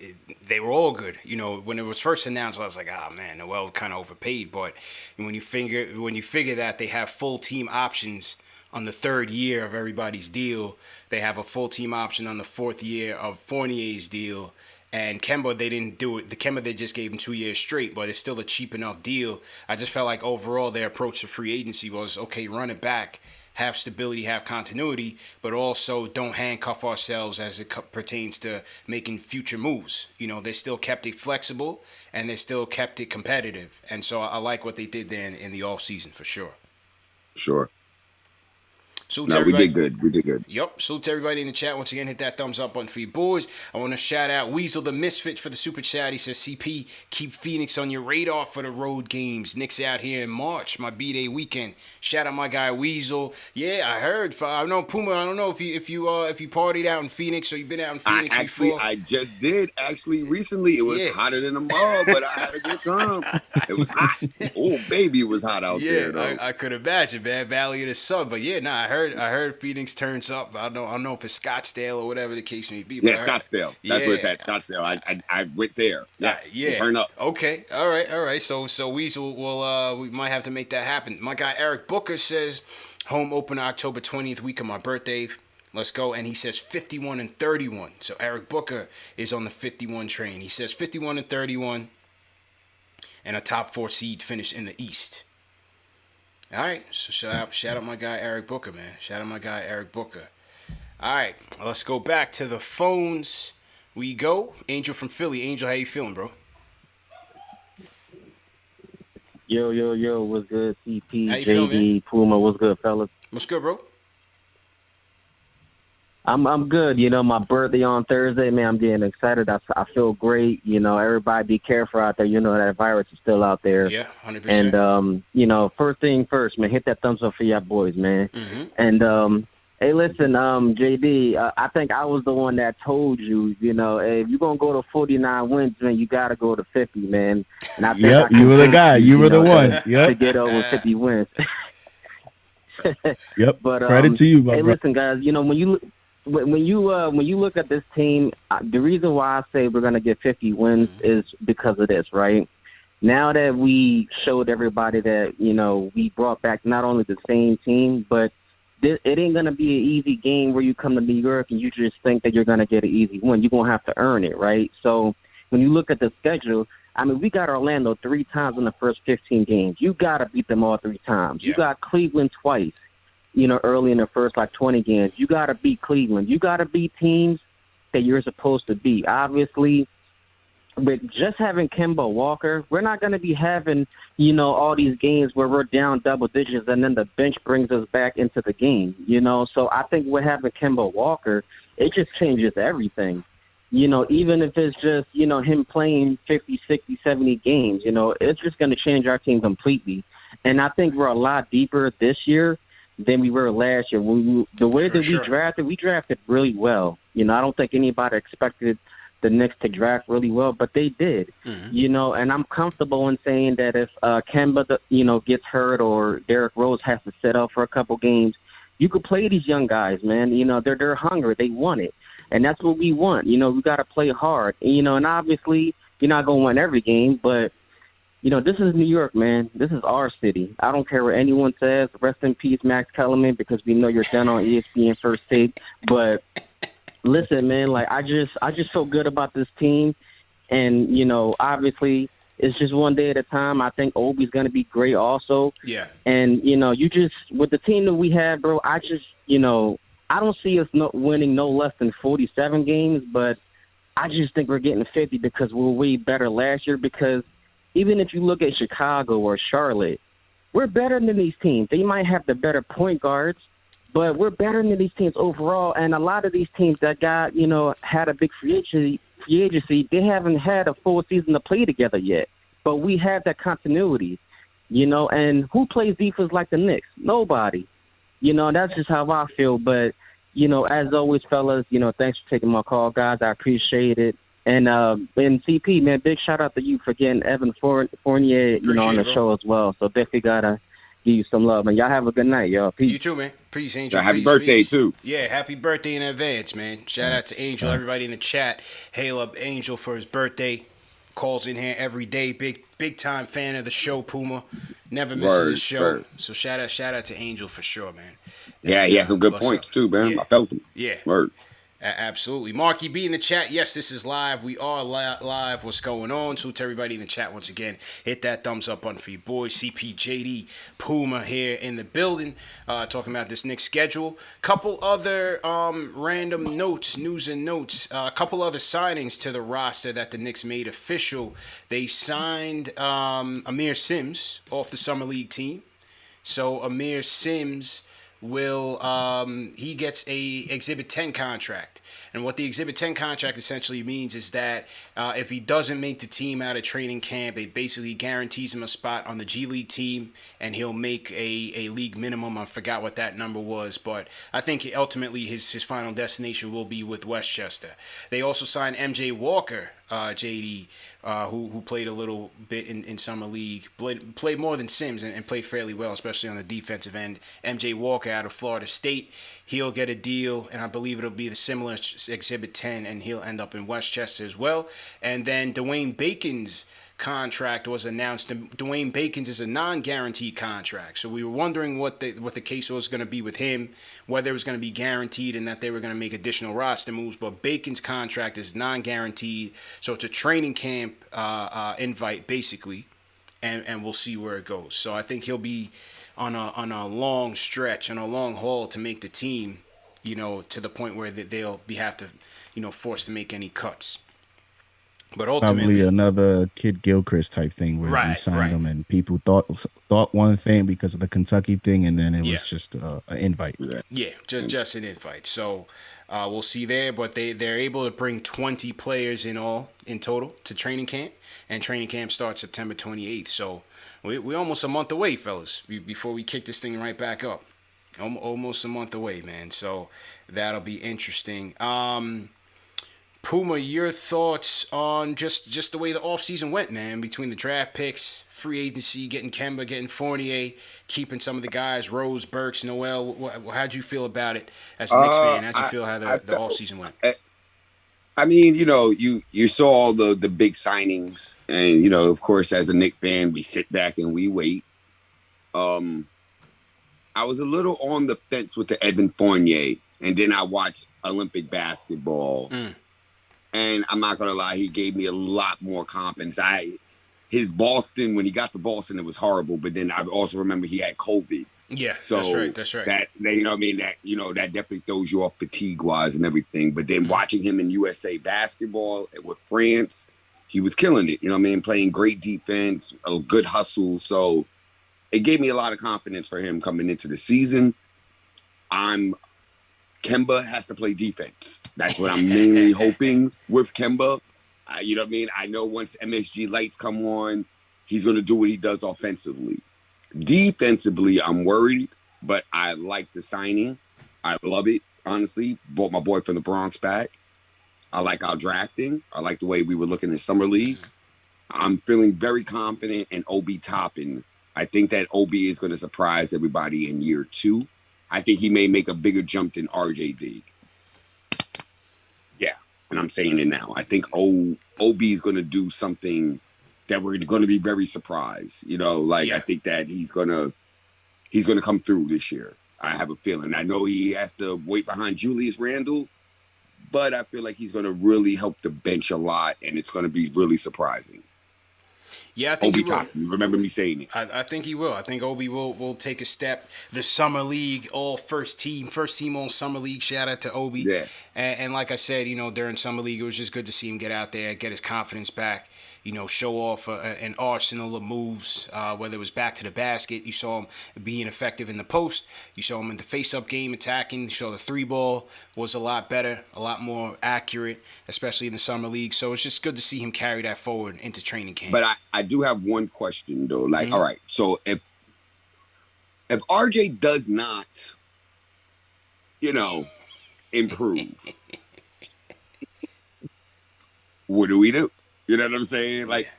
S1: they were all good. When it was first announced, I was like, man, Noel kind of overpaid. But when you figure that they have full team options on the third year of everybody's deal, they have a full team option on the fourth year of Fournier's deal. And Kemba, they didn't do it. The Kemba, they just gave him 2 years straight, but it's still a cheap enough deal. I just felt like overall their approach to free agency was, okay, run it back, have stability, have continuity, but also don't handcuff ourselves as it pertains to making future moves. They still kept it flexible, and they still kept it competitive. And so I like what they did there in the offseason for sure.
S3: Sure.
S1: We
S3: did good. We did good.
S1: Yep. Salute to everybody in the chat. Once again, hit that thumbs up button for you boys. I want to shout out Weasel the Misfit for the super chat. He says, CP, keep Phoenix on your radar for the road games. Knicks out here in March, my B-Day weekend. Shout out my guy Weasel. Yeah, I heard. I know Puma. I don't know if you partied out in Phoenix or you've been out in Phoenix before.
S3: I just did. Actually, recently it was hotter than a mall, but I had a good time. It was hot. Oh, baby, it was hot out there. Though.
S1: I could imagine, man. Valley of the Sun. But yeah, I heard Phoenix turns up. I don't know if it's Scottsdale or whatever the case may be.
S3: Yeah, Scottsdale. That's where it's at. Scottsdale. I went there. Yes.
S1: Yeah.
S3: Turn up.
S1: Okay. All right. So Weasel will we might have to make that happen. My guy Eric Booker says home opener October 20th, week of my birthday. Let's go. And he says 51-31. So Eric Booker is on the 51 train. He says 51-31 and a top 4 seed finish in the East. All right, so shout out my guy Eric Booker, man. Shout out my guy Eric Booker. All right, let's go back to the phones. We go. Angel from Philly. Angel, how you feeling, bro?
S6: Yo, what's good? CP,
S1: how you
S6: JD,
S1: feeling,
S6: Puma, what's good, fellas?
S1: What's good, bro?
S6: I'm good. My birthday on Thursday, man. I'm getting excited. I feel great. Everybody be careful out there. That virus is still out there.
S1: Yeah, 100%.
S6: And first thing first, man, hit that thumbs up for y'all boys, man.
S1: Mm-hmm.
S6: And hey, listen, JD, I think I was the one that told you, if you're gonna go to 49 wins, man, you gotta go to 50, man. And I think
S2: you were the guy. You were the one.
S6: To get over 50 wins.
S2: Yep.
S6: But
S2: credit to you,
S6: hey,
S2: bro.
S6: listen, guys. When you look at this team, the reason why I say we're gonna get 50 wins is because of this, right? Now that we showed everybody that we brought back not only the same team, but it ain't gonna be an easy game where you come to New York and you just think that you're gonna get an easy win. You're gonna have to earn it, right? So when you look at the schedule, we got Orlando 3 times in the first 15 games. You gotta beat them all 3 times.
S1: Yeah.
S6: You got Cleveland twice. Early in the first 20 games. You got to beat Cleveland. You got to beat teams that you're supposed to beat. Obviously, with just having Kemba Walker, we're not going to be having, all these games where we're down double digits and then the bench brings us back into the game, So I think with having Kemba Walker, it just changes everything. Even if it's just, him playing 50, 60, 70 games, it's just going to change our team completely. And I think we're a lot deeper this year than we were last year. We drafted really well. I don't think anybody expected the Knicks to draft really well, but they did. Mm-hmm. And I'm comfortable in saying that if Kemba, gets hurt or Derrick Rose has to sit out for a couple games, you could play these young guys, man. They're hungry. They want it. And that's what we want. We got to play hard. And obviously you're not going to win every game, but this is New York, man. This is our city. I don't care what anyone says. Rest in peace, Max Kellerman, because we know you're done on ESPN First Take. But listen, man, I just feel good about this team. And, obviously, It's just one day at a time. I think Obi's going to be great also.
S1: Yeah.
S6: And, you just, with the team that we have, bro, I just, I don't see us winning no less than 47 games, but I just think we're getting 50 because we were way better last year. Because even if you look at Chicago or Charlotte, we're better than these teams. They might have the better point guards, but we're better than these teams overall. And a lot of these teams that got, had a big free agency, they haven't had a full season to play together yet. But we have that continuity, and who plays defense like the Knicks? Nobody. That's just how I feel. But, as always, fellas, thanks for taking my call, guys. I appreciate it. And CP, man, big shout out to you for getting Evan Fournier, on the show as well. So definitely gotta give you some love. And y'all have a good night, y'all. Peace.
S1: You too, man. Peace, Angel.
S3: Happy
S1: Peace,
S3: birthday,
S1: peace.
S3: too.
S1: Yeah, happy birthday in advance, man. Shout out to Angel, everybody in the chat. Hail up Angel for his birthday. Calls in here every day. Big time fan of the show, Puma. Never misses a show.
S3: Word.
S1: So shout out to Angel for sure, man.
S3: Yeah, he had some good points, too, man.
S1: Yeah.
S3: I felt them.
S1: Yeah.
S3: Word.
S1: Absolutely. Marky B in the chat. Yes, this is live. We are live. What's going on? So to everybody in the chat, once again, hit that thumbs up button for your boys. CPJD Puma here in the building, talking about this Knicks schedule. Couple other random notes, news and notes. A couple other signings to the roster that the Knicks made official. They signed Amir Sims off the Summer League team. So Amir Sims will he gets a Exhibit 10 contract. And what the Exhibit 10 contract essentially means is that if he doesn't make the team out of training camp, it basically guarantees him a spot on the G League team, and he'll make a league minimum. I forgot what that number was, but I think ultimately his final destination will be with Westchester. They also signed MJ Walker, JD, who played a little bit in Summer League, played more than Sims and played fairly well, especially on the defensive end. MJ Walker out of Florida State, he'll get a deal, and I believe it'll be the similar Exhibit 10, and he'll end up in Westchester as well. And then Dwayne Bacon's contract was announced. Dwayne Bacon's is a non-guaranteed contract, so we were wondering what the case was going to be with him, whether it was going to be guaranteed and that they were going to make additional roster moves. But Bacon's contract is non-guaranteed, so it's a training camp invite basically, and we'll see where it goes. So I think he'll be on a long stretch, on a long haul to make the team, to the point where they'll have to, forced to make any cuts. But ultimately,
S2: probably another Kid Gilchrist type thing where you signed him and people thought one thing because of the Kentucky thing, and then it was just an invite.
S1: Yeah, just an invite. So we'll see there. But they're able to bring 20 players in total to training camp, and training camp starts September 28th. So we're almost a month away, fellas, before we kick this thing right back up. Almost a month away, man. So that'll be interesting. Puma, your thoughts on just the way the offseason went, man, between the draft picks, free agency, getting Kemba, getting Fournier, keeping some of the guys, Rose, Burks, Noel. How'd you feel about it as a Knicks fan? How'd you feel how the offseason went?
S3: I mean, you saw all the big signings, and, of course, as a Knicks fan, we sit back and we wait. I was a little on the fence with the Evan Fournier, and then I watched Olympic basketball. And I'm not gonna lie, he gave me a lot more confidence. His Boston, when he got to Boston, it was horrible. But then I also remember he had COVID.
S1: Yeah,
S3: so
S1: that's right.
S3: That that definitely throws you off fatigue wise and everything. But then watching him in USA basketball with France, he was killing it. Playing great defense, a good hustle. So it gave me a lot of confidence for him coming into the season. Kemba has to play defense. That's what I'm mainly hoping with Kemba. I know once MSG lights come on, he's going to do what he does offensively. Defensively, I'm worried, but I like the signing. I love it, honestly. Brought my boy from the Bronx back. I like our drafting. I like the way we were looking in Summer League. I'm feeling very confident in Obi Toppin. I think that Obi is going to surprise everybody in year 2. I think he may make a bigger jump than RJD. Yeah, and I'm saying it now. I think Obi is going to do something that we're going to be very surprised. I think that he's going to come through this year. I have a feeling. I know he has to wait behind Julius Randle, but I feel like he's going to really help the bench a lot, and it's going to be really surprising.
S1: Yeah, I think he
S3: Obi
S1: will.
S3: Toppin. You remember me saying it?
S1: I think he will. I think Obi will take a step. The summer league, all first team all summer league. Shout out to Obi.
S3: Yeah.
S1: And like I said, during summer league, it was just good to see him get out there, get his confidence back. Show off an arsenal of moves. Whether it was back to the basket, you saw him being effective in the post. You saw him in the face-up game attacking. You saw the 3-ball was a lot better, a lot more accurate, especially in the summer league. So it's just good to see him carry that forward into training camp.
S3: But I do have one question though. Like, all right, so if RJ does not, improve, what do we do? You know what I'm saying? Like,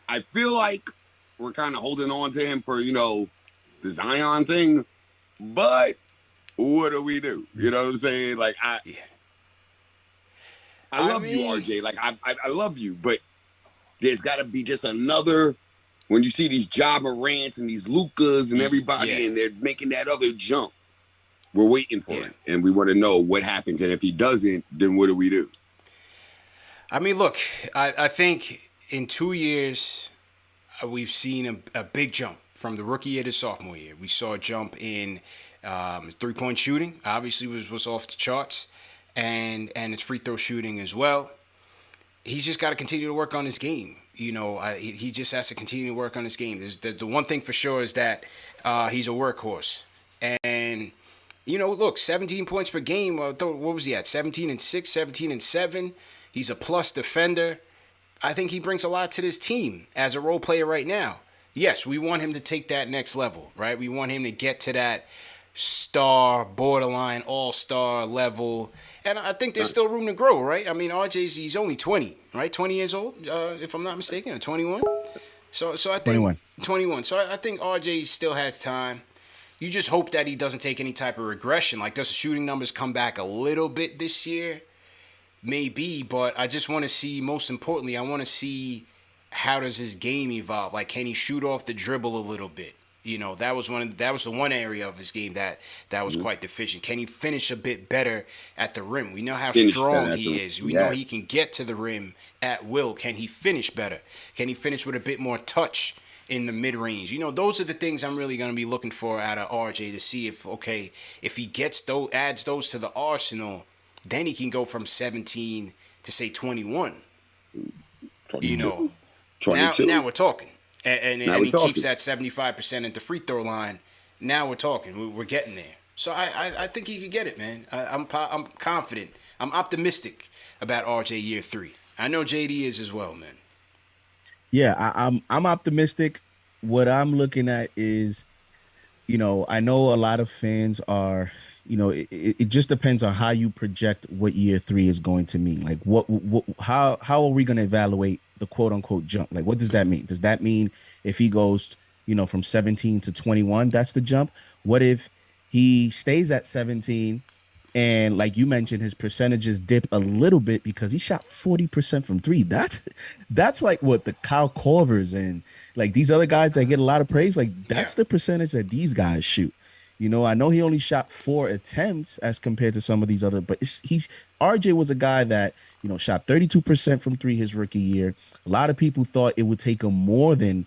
S3: I feel like we're kind of holding on to him for, the Zion thing, but what do we do? You know what I'm saying? Like, I love you, RJ. Like, I love you, but there's got to be just another, when you see these Ja Morants and these Lukas and everybody, and they're making that other jump, we're waiting for it. And we want to know what happens. And if he doesn't, then what do we do?
S1: I mean, look, I think in 2 years, we've seen a big jump from the rookie year to sophomore year. We saw a jump in his three-point shooting, obviously was off the charts, and his free throw shooting as well. He's just got to continue to work on his game. He just has to continue to work on his game. The one thing for sure is that he's a workhorse. And, look, 17 points per game. What was he at? 17 and 6, 17 and 7. He's a plus defender. I think he brings a lot to this team as a role player right now. Yes, we want him to take that next level, right? We want him to get to that star, borderline, all-star level. And I think there's still room to grow, right? I mean, he's only 20, right? 20 years old, if I'm not mistaken, or 21. So I think 21. So I think RJ still has time. You just hope that he doesn't take any type of regression. Like, does the shooting numbers come back a little bit this year? Maybe, but I just want to see, most importantly, I want to see how does his game evolve. Like, can he shoot off the dribble a little bit? That was the one area of his game that was quite deficient. Can he finish a bit better at the rim? We know how strong he is. We know he can get to the rim at will. Can he finish better? Can he finish with a bit more touch in the mid-range? Those are the things I'm really going to be looking for out of RJ to see if he adds those to the arsenal, then he can go from 17 to say 21.
S3: 22.
S1: Now we're talking. And he
S3: talking.
S1: keeps that 75% at the free throw line. Now we're talking. We're getting there. So I think he could get it, man. I'm confident. I'm optimistic about RJ year 3. I know JD is as well, man.
S2: Yeah, I'm optimistic. What I'm looking at is, I know a lot of fans are, it just depends on how you project what year 3 is going to mean. Like, how are we going to evaluate the quote unquote jump? Like, what does that mean? Does that mean if he goes, from 17 to 21, that's the jump? What if he stays at 17 and, like you mentioned, his percentages dip a little bit because he shot 40% from 3? That's like what the Kyle Korvers and like these other guys that get a lot of praise, like that's the percentage that these guys shoot. I know he only shot 4 attempts as compared to some of these other, but RJ was a guy that, shot 32% from 3 his rookie year. A lot of people thought it would take him more than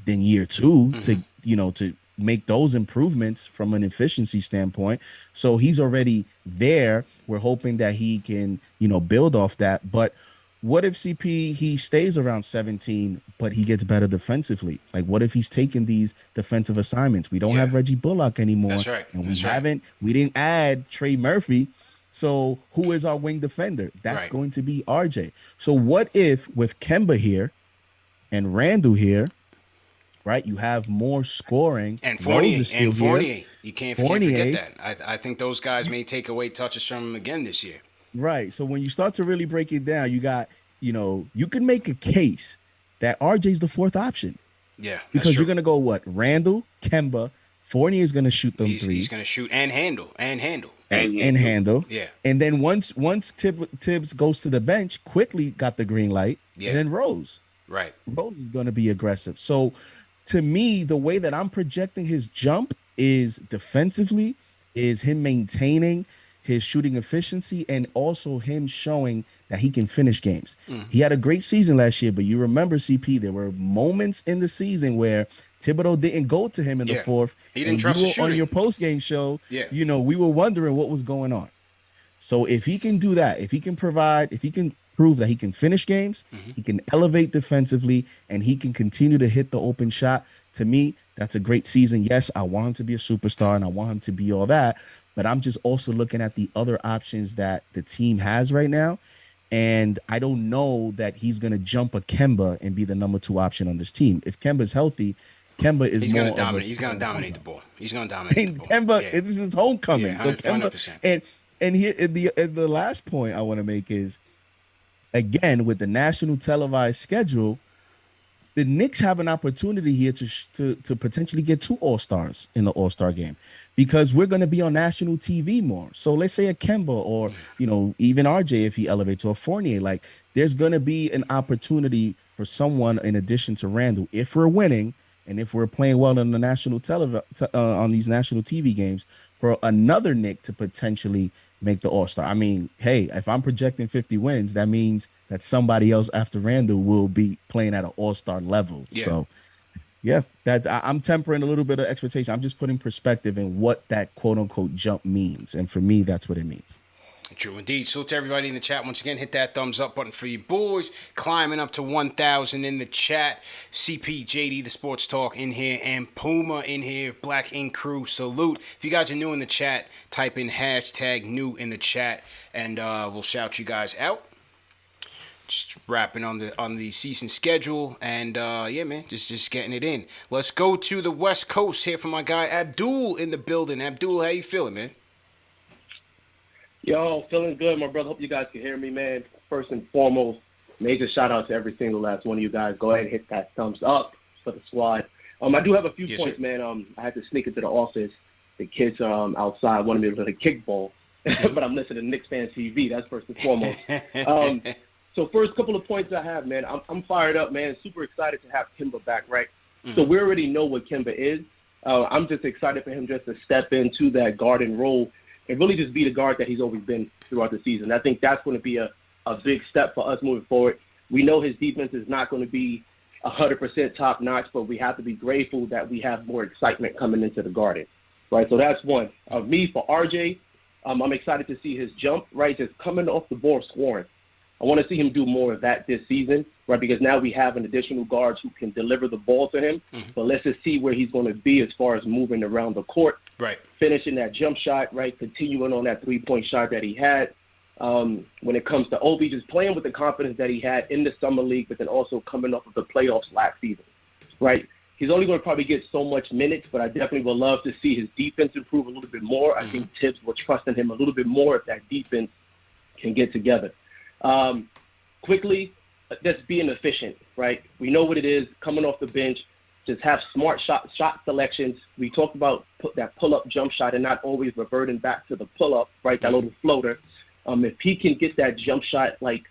S2: year 2 to make those improvements from an efficiency standpoint. So he's already there. We're hoping that he can, build off that. But what if he stays around 17, but he gets better defensively? Like, what if he's taking these defensive assignments? We don't have Reggie Bullock anymore.
S1: That's right.
S2: And we didn't add Trey Murphy. So who is our wing defender? That's going to be RJ. So what if with Kemba here and Randall here, right, you have more scoring.
S1: And Fournier. You can't forget that. I think those guys may take away touches from him again this year.
S2: Right. So when you start to really break it down, you got, you can make a case that RJ's the 4th option.
S1: Yeah.
S2: Because you're going to go Randall, Kemba, Fournier is going to shoot them threes.
S1: He's going to shoot and handle.
S2: Yeah. And then once Tibbs goes to the bench, quickly got the green light. Yeah. And then Rose.
S1: Right.
S2: Rose is going to be aggressive. So to me, the way that I'm projecting his jump is defensively, is him maintaining his shooting efficiency, and also him showing that he can finish games. He had a great season last year, but you remember, CP, there were moments in the season where Thibodeau didn't go to him in the fourth.
S1: He didn't
S2: and
S1: trust
S2: you
S1: the
S2: were on
S1: shooting.
S2: your post-game show,
S1: Yeah.
S2: we were wondering what was going on. So if he can do that, if he can prove that he can finish games, he can elevate defensively, and he can continue to hit the open shot, to me, that's a great season. Yes, I want him to be a superstar and I want him to be all that, but I'm just also looking at the other options that the team has right now. And I don't know that he's going to jump a Kemba and be the number 2 option on this team. If Kemba's healthy, Kemba is
S1: He's
S2: more
S1: going to dominate.
S2: of a
S1: He's going to dominate the ball. He's going to dominate the ball.
S2: Kemba, this is his homecoming.
S1: Yeah,
S2: so
S1: 100%.
S2: Kemba, and here the last point I want to make is, again, with the national televised schedule, the Knicks have an opportunity here to potentially get 2 All-Stars in the All-Star game, because we're going to be on national TV more. So let's say a Kemba or, even RJ, if he elevates, or a Fournier, like there's going to be an opportunity for someone in addition to Randall, if we're winning and if we're playing well on the national on these national TV games, for another Knick to potentially make the All-Star. I mean, hey, if I'm projecting 50 wins, that means that somebody else after Randall will be playing at an All-Star level.
S1: Yeah.
S2: So, yeah, I'm tempering a little bit of expectation. I'm just putting perspective in what that quote-unquote jump means. And for me, that's what it means.
S1: True indeed. So to everybody in the chat, once again, hit that thumbs up button for you boys. Climbing up to 1,000 in the chat. CP, JD, the Sports Talk in here, and Puma in here. Black Ink Crew, salute. If you guys are new in the chat, type in hashtag new in the chat, and we'll shout you guys out. Just wrapping on the season schedule, and yeah, man, just getting it in. Let's go to the West Coast here for my guy Abdul in the building. Abdul, how you feeling, man?
S7: Yo, feeling good, my brother. Hope you guys can hear me, man. First and foremost, major shout out to every single last one of you guys. Go ahead and hit that thumbs up for the squad. I do have a few points, man. I had to sneak into the office. The kids outside wanted me to play kickball, but I'm listening to KnicksFanTV. That's first and foremost. So first couple of points I have, man. I'm fired up, man. Super excited to have Kemba back, right? So we already know what Kemba is. I'm just excited for him just to step into that guarding role and really just be the guard that he's always been throughout the season. I think that's going to be a big step for us moving forward. We know his defense is not going to be 100% top-notch, but we have to be grateful that we have more excitement coming into the guarding, right? So that's one. Me, for RJ, I'm excited to see his jump, right, just coming off the board scoring. I want to see him do more of that this season, right, because now we have an additional guards who can deliver the ball to him. But let's just see where he's going to be as far as moving around the court,
S1: right,
S7: finishing that jump shot, right, continuing on that three-point shot that he had. When it comes to Obi, just playing with the confidence that he had in the summer league, but then also coming off of the playoffs last season, right? He's only going to probably get so much minutes, but I definitely would love to see his defense improve a little bit more. I think Tibbs will trust in him a little bit more if that defense can get together. Quickly, just being efficient, right? We know what it is, coming off the bench, just have smart shot selections. We talked about that pull-up jump shot and not always reverting back to the pull-up, right, that little floater. If he can get that jump shot like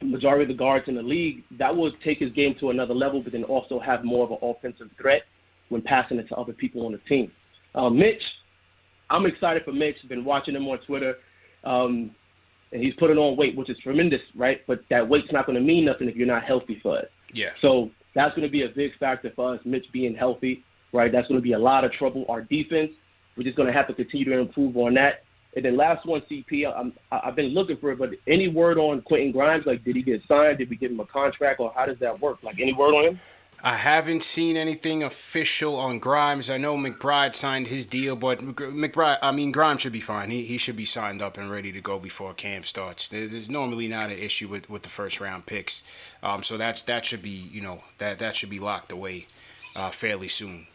S7: majority of the guards in the league, that will take his game to another level, but then also have more of an offensive threat when passing it to other people on the team. Mitch, I'm excited for Mitch. Been watching him on Twitter. And he's putting on weight, which is tremendous, right? But that weight's not going to mean nothing if you're not healthy for us.
S1: Yeah.
S7: So that's going to be a big factor for us, Mitch being healthy, right? That's going to be a lot of trouble. Our defense, we're just going to have to continue to improve on that. And then last one, CP, I've been looking for it, but any word on Quentin Grimes? Like, did he get signed? Did we give him a contract? Or how does that work? Like, any word on him?
S1: I haven't seen anything official on Grimes. I know McBride signed his deal, but Grimes should be fine. He should be signed up and ready to go before camp starts. There's normally not an issue with the first round picks, so that should be that should be locked away fairly soon.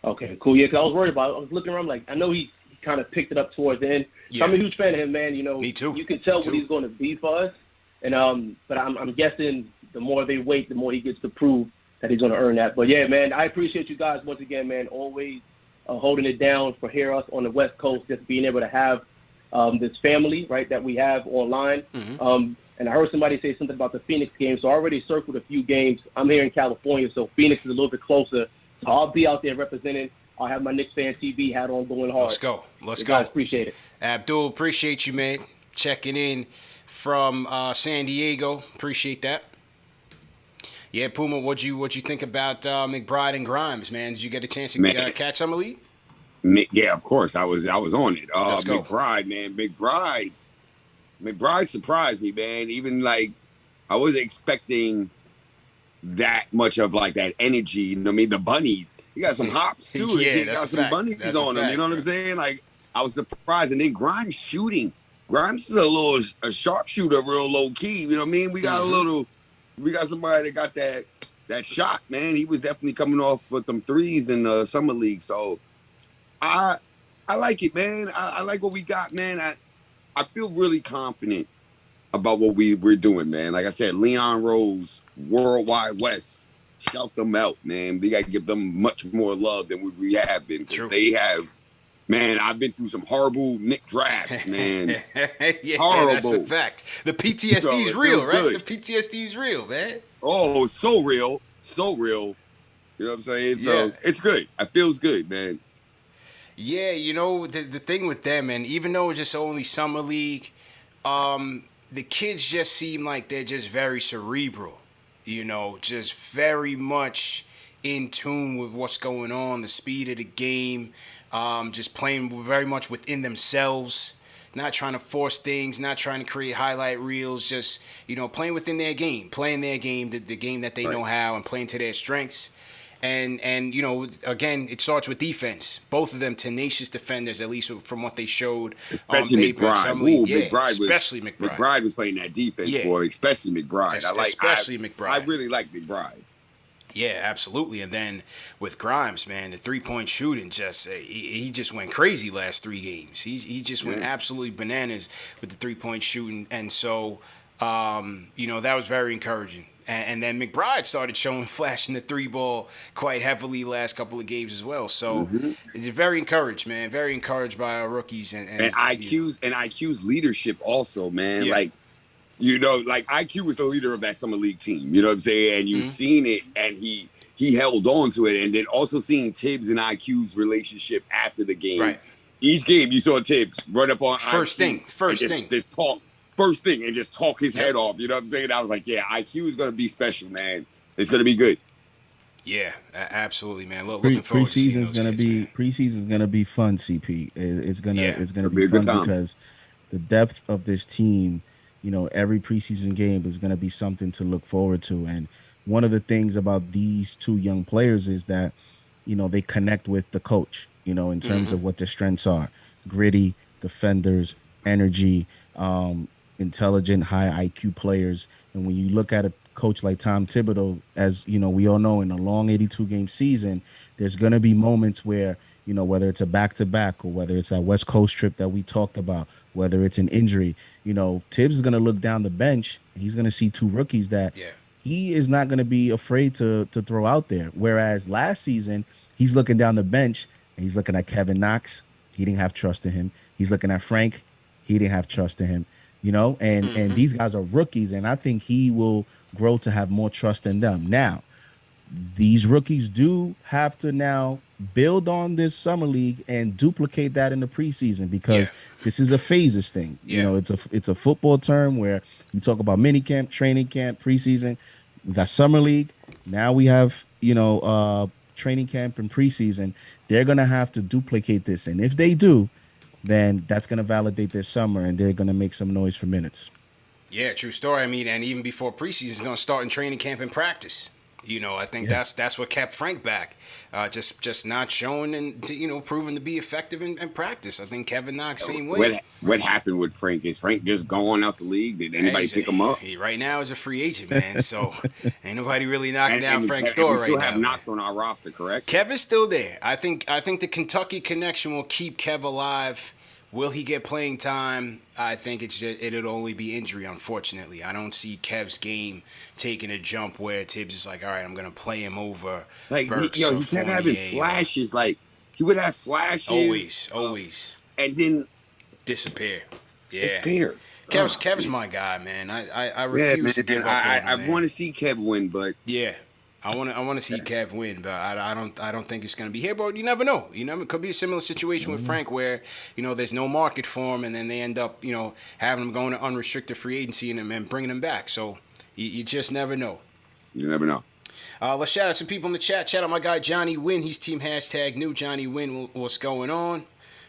S7: Okay, cool. Yeah, because I was worried about it. I was looking around like I know he kind of picked it up towards the end. Yeah. So I'm a huge fan of him, man.
S1: Me too.
S7: You can tell what he's going to be for us, and but I'm guessing. The more they wait, the more he gets to prove that he's going to earn that. But, yeah, man, I appreciate you guys once again, man, always holding it down for us on the West Coast, just being able to have this family, right, that we have online. And I heard somebody say something about the Phoenix game, so I already circled a few games. I'm here in California, so Phoenix is a little bit closer. So I'll be out there representing. I'll have my Knicks fan TV hat on going hard.
S1: Let's go. Let's
S7: You
S1: go.
S7: guys appreciate it.
S1: Abdul, appreciate you, man. Checking in from San Diego. Appreciate that. Yeah, Puma, what'd you think about McBride and Grimes, man? Did you get a chance to catch Summer League?
S3: Yeah, of course. I was on it.
S1: Let's go.
S3: McBride, man. McBride surprised me, man. Even like I wasn't expecting that much of like that energy. You know what I mean? The bunnies. He got some hops too.
S1: Yeah,
S3: he got some bunnies on him. You know what I'm saying? Like I was surprised. And then Grimes shooting. Grimes is a sharpshooter, real low key. You know what I mean? We got somebody that got that shot, man. He was definitely coming off with them threes in the summer league. So I like it, man. I like what we got, man. I feel really confident about what we're doing, man. Like I said, Leon Rose, Worldwide West, shout them out, man. We got to give them much more love than we have been. Because they have, man, I've been through some horrible Knick drafts, man.
S1: Yeah,
S3: horrible.
S1: That's a fact. The PTSD is real, right? Good. The PTSD is real, man.
S3: Oh, so real. So real. You know what I'm saying? So it's good. It feels good, man.
S1: Yeah, you know, the thing with them, and even though it's just only summer league, the kids just seem like they're just very cerebral, you know, just very much in tune with what's going on, the speed of the game, just playing very much within themselves, not trying to force things, not trying to create highlight reels, just, you know, playing within their game, the game that they know how, and playing to their strengths. And you know, again, it starts with defense. Both of them tenacious defenders, at least from what they showed.
S3: Especially McBride.
S1: Especially McBride.
S3: McBride was playing that defense, boy. Especially McBride.
S1: McBride.
S3: I really like McBride.
S1: Yeah, absolutely. And then with Grimes, man, the 3-point shooting he just went crazy last 3 games. He just went absolutely bananas with the 3-point shooting, and so you know, that was very encouraging. And then McBride started flashing the 3-ball quite heavily last couple of games as well. So it's very encouraged, man. Very encouraged by our rookies and
S3: IQ's leadership also, man. Yeah. Like, you know, like IQ was the leader of that summer league team. You know what I'm saying? And you've seen it, and he held on to it. And then also seeing Tibbs and IQ's relationship after the game. Right. Each game you saw Tibbs run up on
S1: first
S3: IQ
S1: thing.
S3: Just talk. First thing, and just talk his head off. You know what I'm saying? I was like, yeah, IQ is going to be special, man. It's going to be good.
S1: Yeah, absolutely, man. Looking forward to seeing those
S2: Preseason's going to be fun, CP. It's going to be fun because the depth of this team, you know, every preseason game is going to be something to look forward to. And one of the things about these 2 young players is that, you know, they connect with the coach, you know, in terms of what their strengths are. Gritty, defenders, energy, intelligent, high IQ players. And when you look at a coach like Tom Thibodeau, as you know, we all know in a long 82-game season, there's going to be moments where, you know, whether it's a back-to-back or whether it's that West Coast trip that we talked about, whether it's an injury, you know, Tibbs is going to look down the bench. He's going to see 2 rookies that he is not going to be afraid to throw out there. Whereas last season, he's looking down the bench and he's looking at Kevin Knox. He didn't have trust in him. He's looking at Frank. He didn't have trust in him. You know, and these guys are rookies, and I think he will grow to have more trust in them. Now, these rookies do have to now build on this summer league and duplicate that in the preseason because this is a phases thing. You know, it's a football term where you talk about mini camp, training camp, preseason. We got summer league. Now we have, you know, training camp and preseason. They're going to have to duplicate this, and if they do, then that's going to validate their summer, and they're going to make some noise for minutes.
S1: Yeah, true story. I mean, and even before preseason is going to start in training camp and practice. You know, I think that's what kept Frank back. Just not showing and, you know, proving to be effective in practice. I think Kevin Knox, same way.
S3: What happened with Frank? Is Frank just going out the league? Did anybody pick him up?
S1: He right now is a free agent, man. So ain't nobody really knocking down Frank's door right now. We
S3: still have Knox on our roster, correct?
S1: Kevin's still there. I think the Kentucky connection will keep Kev alive. Will he get playing time? I think it'll only be injury, unfortunately. I don't see Kev's game taking a jump where Tibbs is like, all right, I'm going to play him over.
S3: Like, he kept having flashes. Like, he would have flashes.
S1: Always.
S3: And then
S1: disappear. Yeah.
S3: Disappear.
S1: Kev's my guy, man. I refuse to give up on him,
S3: I want to see Kev win, but...
S1: Yeah. I want to see Kev win, but I don't think it's gonna be here. But you never know. It could be a similar situation with Frank, where there's no market for him, and then they end up having him going to unrestricted free agency and bringing him back. So you just never know.
S3: You never know.
S1: Let's shout out some people in the chat. Shout out my guy Johnny Wynn. He's team #new Johnny Wynn. What's going on?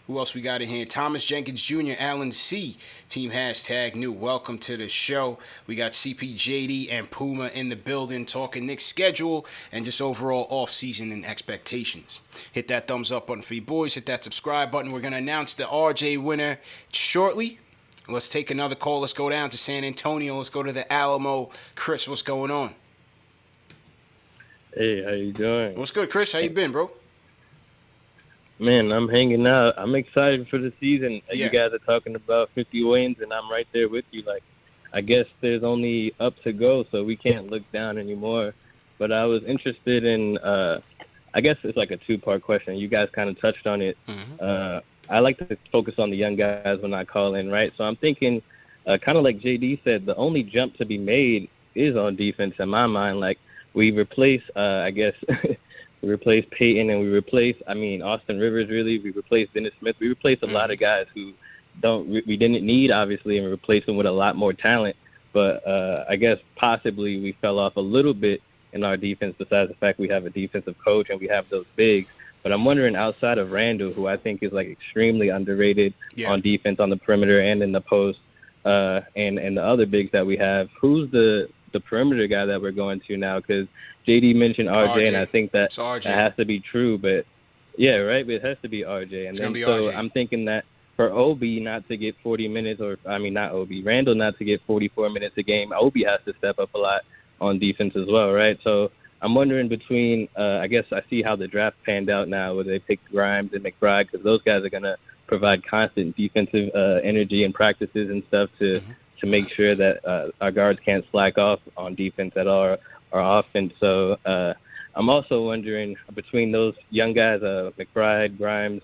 S1: Who else we got in here? Thomas Jenkins Jr., Alan C., team #new. Welcome to the show. We got CPJD and Puma in the building talking Knicks schedule and just overall offseason and expectations. Hit that thumbs up button for you boys. Hit that subscribe button. We're going to announce the RJ winner shortly. Let's take another call. Let's go down to San Antonio. Let's go to the Alamo. Chris, what's going on?
S8: Hey, how you doing?
S1: What's good, Chris? How you been, bro?
S8: Man, I'm hanging out. I'm excited for the season. Yeah. You guys are talking about 50 wins, and I'm right there with you. Like, I guess there's only up to go, so we can't look down anymore. But I was interested in, I guess it's like a two-part question. You guys kind of touched on it. Mm-hmm. I like to focus on the young guys when I call in, right? So I'm thinking, kind of like JD said, the only jump to be made is on defense in my mind. Like, we replace, I guess... We replaced Peyton, and we replaced, Austin Rivers, really. We replaced Dennis Smith. We replaced a lot of guys who we didn't need, obviously, and we replaced them with a lot more talent. But I guess possibly we fell off a little bit in our defense, besides the fact we have a defensive coach and we have those bigs. But I'm wondering, outside of Randall, who I think is like extremely underrated on defense on the perimeter and in the post, and the other bigs that we have, who's the perimeter guy that we're going to now? Because JD mentioned RJ, and I think that has to be true. But yeah, right. But it has to be RJ, and then so I'm thinking that for Obi not to get 40 minutes, Randall not to get 44 minutes a game, Obi has to step up a lot on defense as well, right? So I'm wondering between, I guess I see how the draft panned out now, where they picked Grimes and McBride, because those guys are gonna provide constant defensive energy and practices and stuff to make sure that our guards can't slack off on defense at all or offense. So I'm also wondering, between those young guys, McBride, Grimes,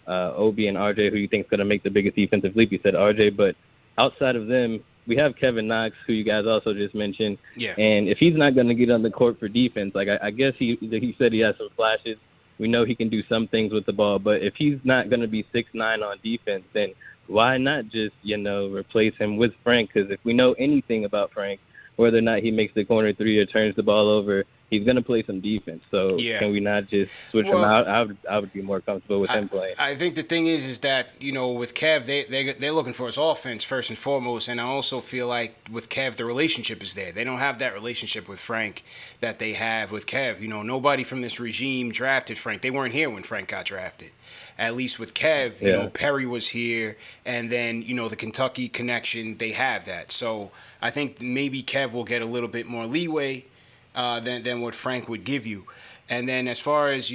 S8: Obi, and RJ, who you think is going to make the biggest defensive leap? You said RJ, but outside of them, we have Kevin Knox, who you guys also just mentioned. Yeah. And if he's not going to get on the court for defense, like I guess he said he has some flashes. We know he can do some things with the ball, but if he's not going to be 6'9" on defense, then why not just, replace him with Frank? Because if we know anything about Frank, whether or not he makes the corner three or turns the ball over, he's going to play some defense. So can we not just switch him out? I would be more comfortable with him playing.
S1: I think the thing is that, with Kev, they're looking for his offense first and foremost. And I also feel like with Kev, the relationship is there. They don't have that relationship with Frank that they have with Kev. Nobody from this regime drafted Frank. They weren't here when Frank got drafted. At least with Kev, Perry was here, and then, the Kentucky connection, they have that. So I think maybe Kev will get a little bit more leeway than what Frank would give you. And then as far as,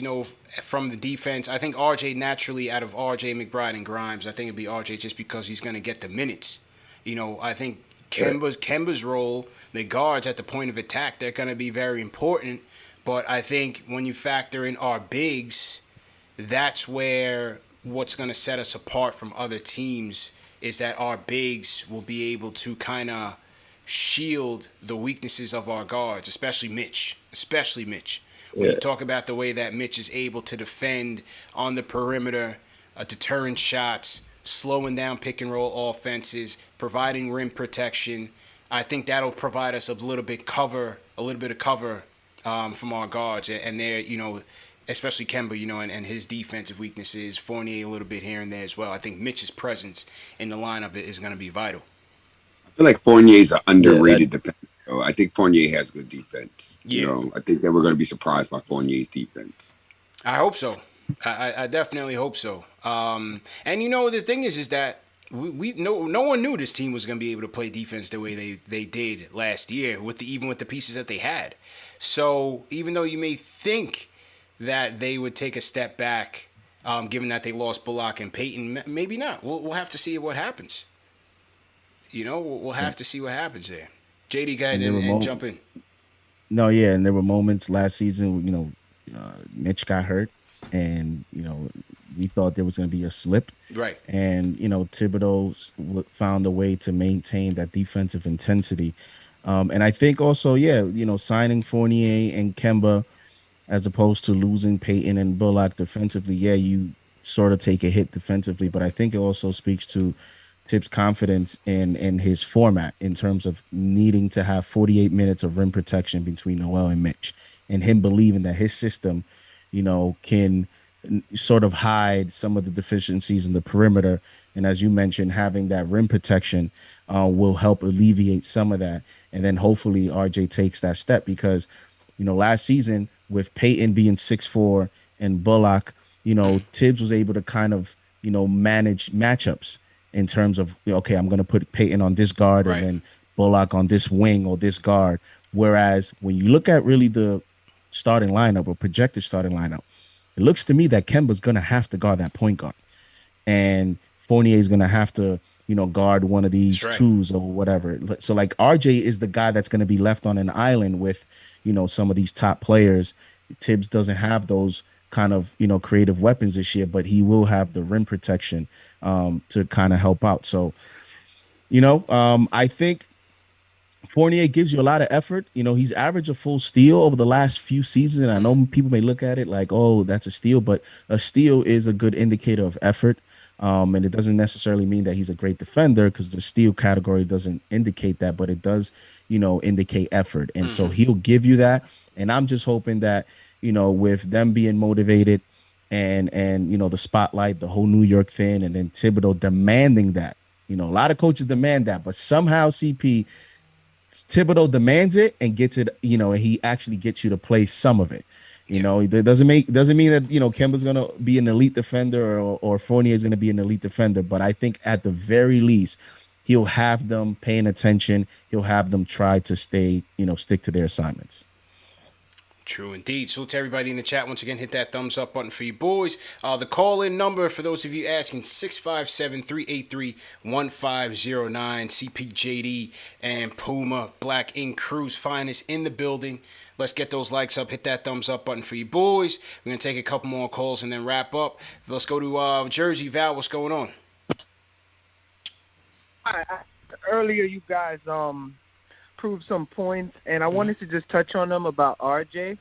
S1: from the defense, I think RJ naturally, out of RJ, McBride, and Grimes, I think it'd be RJ just because he's going to get the minutes. I think Kemba's role, the guards at the point of attack, they're going to be very important. But I think when you factor in our bigs, that's where what's going to set us apart from other teams is that our bigs will be able to kind of shield the weaknesses of our guards, especially Mitch. When you talk about the way that Mitch is able to defend on the perimeter, deterrent shots, slowing down pick and roll offenses, providing rim protection, I think that'll provide us a little bit of cover from our guards, and they're, especially Kemba, and his defensive weaknesses, Fournier a little bit here and there as well. I think Mitch's presence in the lineup is going to be vital.
S3: I feel like Fournier's an underrated defender. I think Fournier has good defense. I think that we're going to be surprised by Fournier's defense.
S1: I hope so. I definitely hope so. And the thing is that no one knew this team was going to be able to play defense the way they did last year, even with the pieces that they had. So even though you may think that they would take a step back, given that they lost Bullock and Peyton, maybe not. We'll have to see what happens. We'll have to see what happens there. JD, go ahead and jump in.
S2: No, yeah, and there were moments last season, Mitch got hurt, and, we thought there was going to be a slip.
S1: Right.
S2: And, Thibodeau found a way to maintain that defensive intensity. And I think also, signing Fournier and Kemba as opposed to losing Peyton and Bullock defensively. Yeah, you sort of take a hit defensively, but I think it also speaks to Tip's confidence in his format in terms of needing to have 48 minutes of rim protection between Noel and Mitch, and him believing that his system, can sort of hide some of the deficiencies in the perimeter. And as you mentioned, having that rim protection will help alleviate some of that. And then hopefully RJ takes that step because, last season with Peyton being 6'4" and Bullock, Tibbs was able to kind of, manage matchups in terms of, okay, I'm going to put Peyton on this guard and then Bullock on this wing or this guard. Whereas when you look at really the starting lineup or projected starting lineup, it looks to me that Kemba's going to have to guard that point guard. And Fournier is going to have to, guard one of these twos or whatever. So like RJ is the guy that's going to be left on an island with, some of these top players. Tibbs doesn't have those kind of, creative weapons this year, but he will have the rim protection to kind of help out. So, I think Fournier gives you a lot of effort. He's averaged a full steal over the last few seasons. And I know people may look at it like, oh, that's a steal, but a steal is a good indicator of effort. And it doesn't necessarily mean that he's a great defender because the steal category doesn't indicate that, but it does, indicate effort. And so he'll give you that. And I'm just hoping that, with them being motivated and the spotlight, the whole New York thing, and then Thibodeau demanding that, a lot of coaches demand that, but somehow Thibodeau demands it and gets it, and he actually gets you to play some of it. It doesn't mean that, Kemba's going to be an elite defender or Fournier is going to be an elite defender. But I think at the very least, he'll have them paying attention. He'll have them try to stay, stick to their assignments.
S1: True indeed. So to everybody in the chat, once again, hit that thumbs up button for you boys. The call-in number, for those of you asking, 657-383-1509. CPJD and Puma, Black Ink Crew's finest in the building. Let's get those likes up. Hit that thumbs up button for you boys. We're going to take a couple more calls and then wrap up. Let's go to Jersey. Val, what's going on?
S9: Earlier, you guys proved some points, and I wanted to just touch on them about RJ.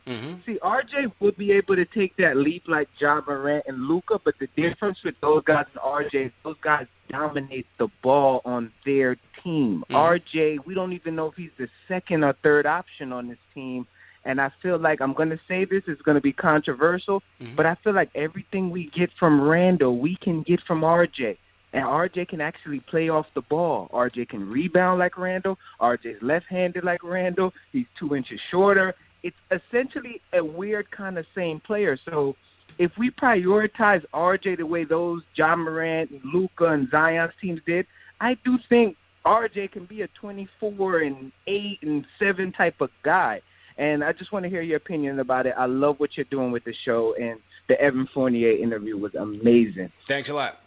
S9: See, RJ would be able to take that leap like Ja Morant and Luka, but the difference with those guys and RJ, those guys dominate the ball on their team. RJ, we don't even know if he's the second or third option on this team. And I feel like, I'm going to say this, it's going to be controversial, but I feel like everything we get from Randall, we can get from RJ. And RJ can actually play off the ball. RJ can rebound like Randall. RJ's left-handed like Randall. He's 2 inches shorter. It's essentially a weird kind of same player. So if we prioritize RJ the way those Ja Morant, Luka, and Zion's teams did, I do think RJ can be a 24 and 8 and 7 type of guy. And I just want to hear your opinion about it. I love what you're doing with the show, and the Evan Fournier interview was amazing.
S1: Thanks a lot.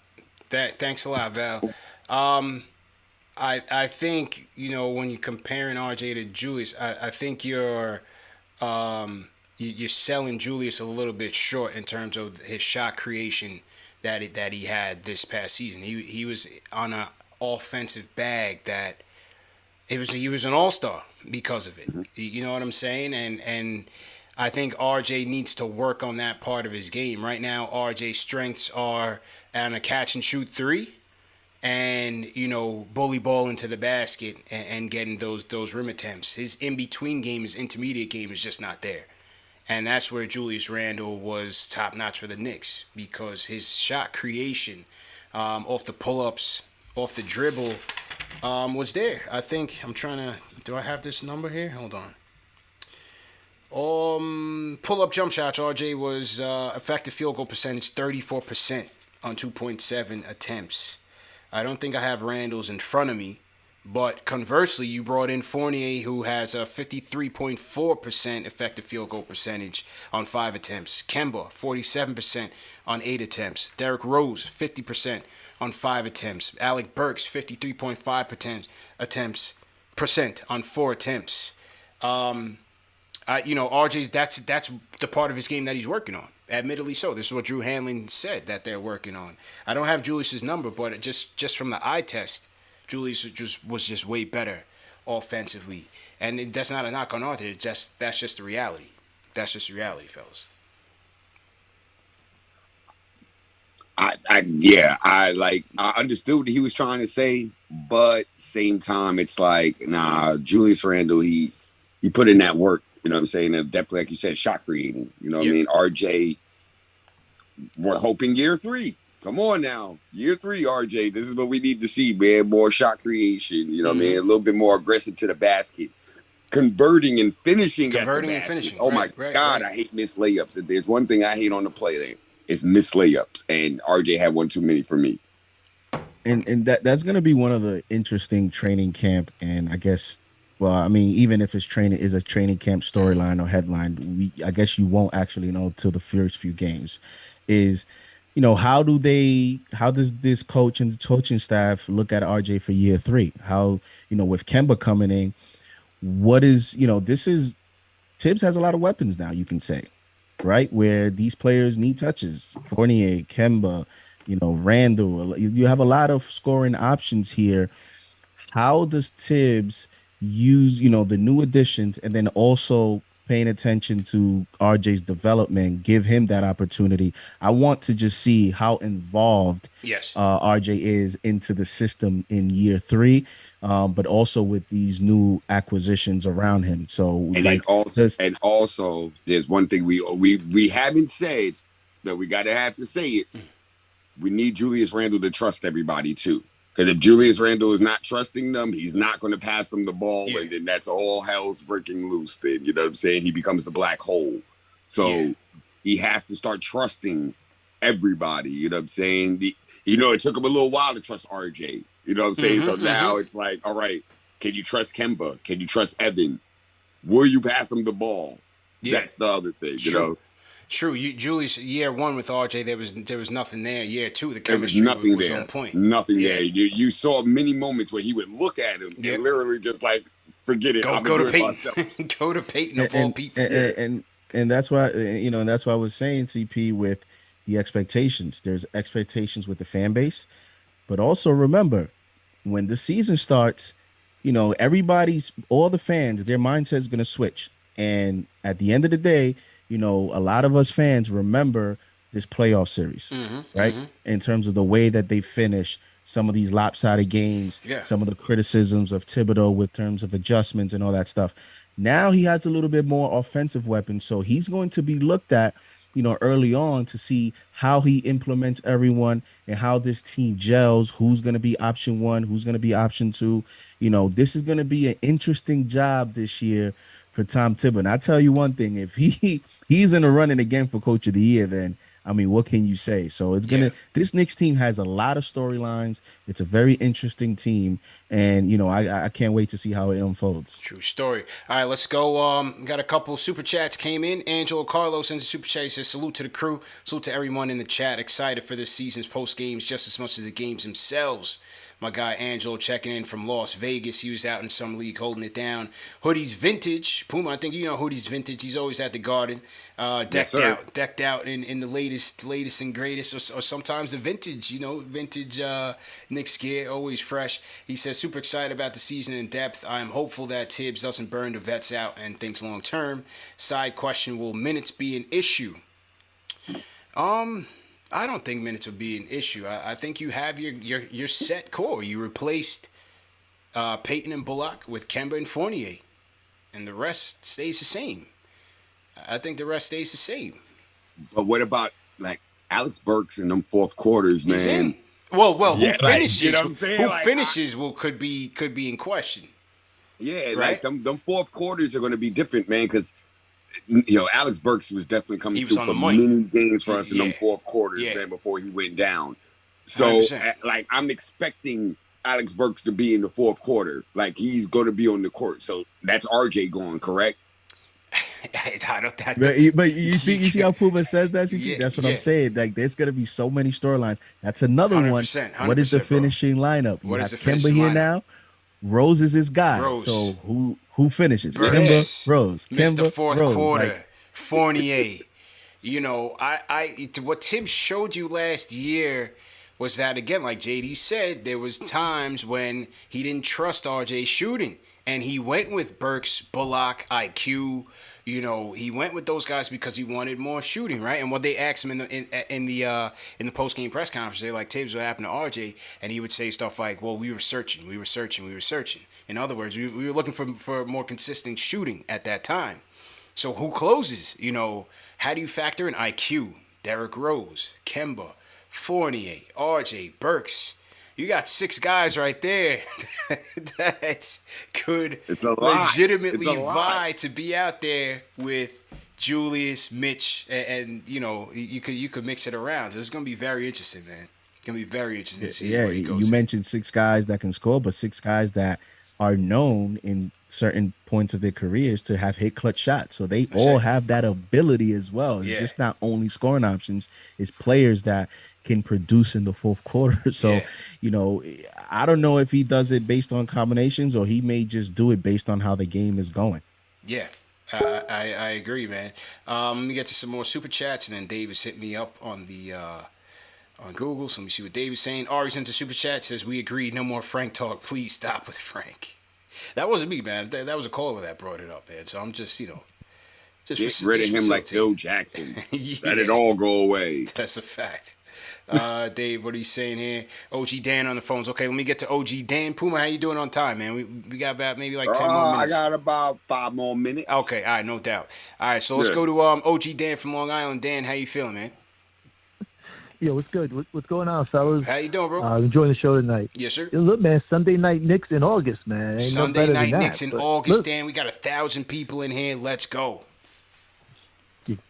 S1: Thanks a lot, Val. I think, when you're comparing RJ to Julius, I think you're selling Julius a little bit short in terms of his shot creation that he had this past season. He was on an offensive bag that he was an all-star because of it. You know what I'm saying? And I think RJ needs to work on that part of his game. Right now, RJ's strengths are on a catch-and-shoot three and, bully ball into the basket and getting those rim attempts. His in-between game, his intermediate game is just not there. And that's where Julius Randle was top-notch for the Knicks because his shot creation off the pull-ups, off the dribble, was there. I think do I have this number here? Hold on. Pull-up jump shots, RJ was effective field goal percentage 34% on 2.7 attempts. I don't think I have Randall's in front of me, but conversely, you brought in Fournier, who has a 53.4% effective field goal percentage on 5 attempts. Kemba, 47% on 8 attempts. Derrick Rose, 50% on 5 attempts. Alec Burks, 53.5% on 4 attempts. RJ's that's the part of his game that he's working on. Admittedly so. This is what Drew Hanlon said that they're working on. I don't have Julius's number, but just from the eye test, Julius was just way better offensively. And that's not a knock on Arthur. That's just the reality. That's just the reality, fellas.
S3: I understood what he was trying to say, but same time, it's like, nah, Julius Randle, he put in that work, you know what I'm saying? And definitely, like you said, shot creating, you know what I mean? RJ, we're hoping year 3. Come on now. Year 3, RJ, this is what we need to see, man. More shot creation, you know what I mean? A little bit more aggressive to the basket. Converting and finishing at the basket. Oh, my God, I hate missed layups. If there's one thing I hate on the play there, it's missed layups. And RJ had one too many for me.
S2: And that's going to be one of the interesting training camp. And I guess, well, I mean, even if it's a training camp storyline or headline, I guess you won't actually know till the first few games is, how does this coach and the coaching staff look at RJ for year 3? How, with Kemba coming in, what is, Tibbs has a lot of weapons now, you can say, right? Where these players need touches. Fournier, Kemba, Randall. You have a lot of scoring options here. How does Tibbs use, the new additions and then also paying attention to RJ's development, give him that opportunity? I want to just see how involved RJ is into the system in year 3, but also with these new acquisitions around him. So,
S3: and also, there's one thing we haven't said, but we have to say it. We need Julius Randle to trust everybody too. Because if Julius Randle is not trusting them, he's not going to pass them the ball, and then that's all hell's breaking loose. Then you know what I'm saying? He becomes the black hole. So he has to start trusting everybody. You know what I'm saying? It took him a little while to trust RJ. You know what I'm saying? So now it's like, all right, can you trust Kemba? Can you trust Evan? Will you pass them the ball? That's the other thing. You know.
S1: True. Julius, year 1 with RJ, there was nothing there. Year 2, the
S3: chemistry was on point. Nothing there. You saw many moments where he would look at him and literally just like, forget it.
S1: Go to Peyton. Go to Peyton of all people.
S2: And that's why, and that's why I was saying, CP, with the expectations. There's expectations with the fan base, but also remember, when the season starts, all the fans, their mindset is going to switch. And at the end of the day, a lot of us fans remember this playoff series, right? In terms of the way that they finish some of these lopsided games, some of the criticisms of Thibodeau with terms of adjustments and all that stuff. Now he has a little bit more offensive weapons, so he's going to be looked at, early on to see how he implements everyone and how this team gels, who's going to be option 1, who's going to be option 2. This is going to be an interesting job this year for Tom Thibodeau. And I tell you one thing, if he's in the running again for Coach of the Year, then I mean, what can you say? So it's this Knicks team has a lot of storylines. It's a very interesting team, and I can't wait to see how it unfolds.
S1: True story. All right, let's go. Got a couple super chats came in. Angelo Carlos sends a super chat. He says, "Salute to the crew. Salute to everyone in the chat. Excited for this season's post games just as much as the games themselves." My guy Angelo checking in from Las Vegas. He was out in some league holding it down. Hoodies vintage. Puma, I think Hoodies vintage. He's always at the Garden. Decked out in the latest and greatest, or sometimes the vintage, vintage Knicks gear, always fresh. He says, super excited about the season in depth. I am hopeful that Tibbs doesn't burn the vets out and thinks long term. Side question, will minutes be an issue? I don't think minutes will be an issue. I think you have your set core. You replaced Peyton and Bullock with Kemba and Fournier, and the rest stays the same. I think the rest stays the same.
S3: But what about like Alex Burks in them fourth quarters, man?
S1: He's in. Well, who finishes? Who finishes could be in question.
S3: Yeah, right? Like them fourth quarters are going to be different, man, because Alex Burks was definitely coming through for many games for us in them fourth quarters, man, before he went down. So, 100%. I'm expecting Alex Burks to be in the fourth quarter. Like, he's going to be on the court. So, that's RJ going, correct?
S2: But you see how Puma says that? That's what I'm saying. Like, there's going to be so many storylines. That's another 100%, one. What is the finishing lineup? You have Kemba here now. Rose is his guy. So, who finishes? Kemba, Rose.
S1: Mr. Fourth Quarter, Fournier. What Tibbs showed you last year was that, again, like JD said, there was times when he didn't trust RJ shooting, and he went with Burks, Bullock, IQ. He went with those guys because he wanted more shooting, right? And what they asked him in the post game press conference, they're like, "Tibbs, what happened to RJ?" And he would say stuff like, "Well, we were searching. In other words, we were looking for more consistent shooting at that time. So who closes? How do you factor in IQ, Derrick Rose, Kemba, Fournier, RJ, Burks? You got 6 guys right there that could legitimately vie to be out there with Julius, Mitch, and you could mix it around. So it's gonna be very interesting, man. It's gonna be very interesting to see where he goes.
S2: You mentioned 6 guys that can score, but 6 guys that are known in certain points of their careers to have hit clutch shots. So they all have that ability as well. It's just not only scoring options, it's players that can produce in the fourth quarter. So, I don't know if he does it based on combinations or he may just do it based on how the game is going.
S1: Yeah, I agree, man. Let me get to some more super chats, and then Davis hit me up on the on Google. So let me see what David's saying. Ari's into super chat, says, "We agree, no more Frank talk. Please stop with Frank." That wasn't me, man. That was a caller that brought it up, man. So I'm just,
S3: get rid of him like Phil Jackson. Let it all go away.
S1: That's a fact. Dave, what are you saying here? OG Dan on the phones. Okay, let me get to OG Dan. Puma, how you doing on time, man? We got about maybe like 10 more minutes.
S3: I got about 5 more minutes.
S1: Okay, all right, no doubt. All right, so let's go to OG Dan from Long Island. Dan, how you feeling, man?
S10: Yo, what's good? What's going on, fellas?
S1: How you doing, bro?
S10: Enjoying the show tonight.
S1: Yes, sir.
S10: Yo, look, man, Sunday night Knicks in August, man. Ain't
S1: Sunday
S10: no
S1: night
S10: than
S1: Knicks
S10: that,
S1: in August, Dan. We got 1,000 people in here. Let's go.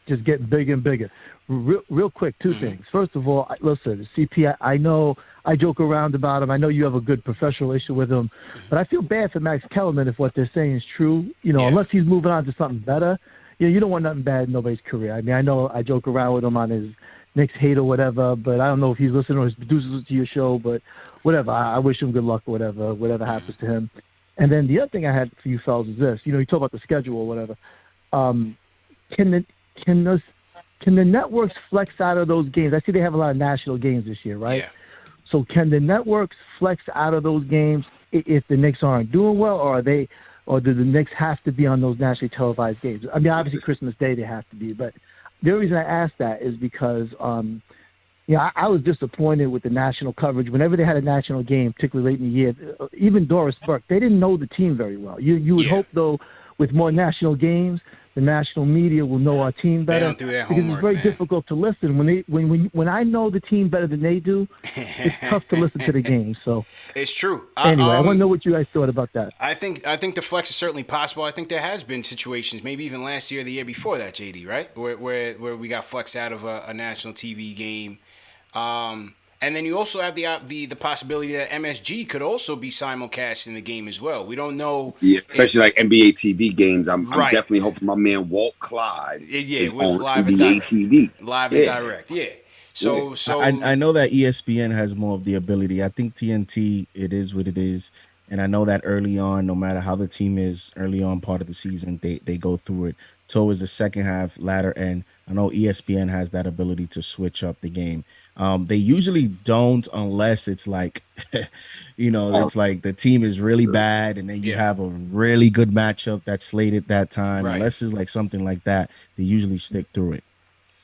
S10: Just getting bigger and bigger. Real quick, 2 things. First of all, listen, CP, I know I joke around about him. I know you have a good professional relationship with him, but I feel bad for Max Kellerman if what they're saying is true. Unless he's moving on to something better. You don't want nothing bad in nobody's career. I mean, I know I joke around with him on his Knicks hate or whatever, but I don't know if he's listening or his producers to your show, but whatever. I wish him good luck or whatever happens to him. And then the other thing I had for you fellas is this. You talk about the schedule or whatever. Can the networks flex out of those games? I see they have a lot of national games this year, right?
S1: Yeah.
S10: So can the networks flex out of those games if the Knicks aren't doing well, or do the Knicks have to be on those nationally televised games? I mean, obviously Christmas Day they have to be, but the only reason I ask that is because, I was disappointed with the national coverage. Whenever they had a national game, particularly late in the year, even Doris Burke, they didn't know the team very well. You would hope, though, with more national games, the national media will know our team better.
S1: They don't do their
S10: because
S1: homework,
S10: it's very
S1: man.
S10: difficult to listen. When I know the team better than they do, it's tough to listen to the game. So
S1: it's true.
S10: Anyway, I want to know what you guys thought about that.
S1: I think the flex is certainly possible. I think there has been situations, maybe even last year, the year before that, JD, right, where we got flexed out of a national TV game. And then you also have the possibility that MSG could also be simulcast in the game as well. We don't know.
S3: Yeah, especially like NBA TV games. I'm definitely hoping my man Walt Clyde is on
S1: live
S3: NBA TV.
S1: Live and direct, yeah. So
S2: I know that ESPN has more of the ability. I think TNT, it is what it is. And I know that early on, no matter how the team is early on part of the season, they go through it towards the second half, latter end. I know ESPN has that ability to switch up the game. They usually don't unless it's like, it's like the team is really bad and then you have a really good matchup that's slated that time. Right. Unless it's like something like that, they usually stick through it.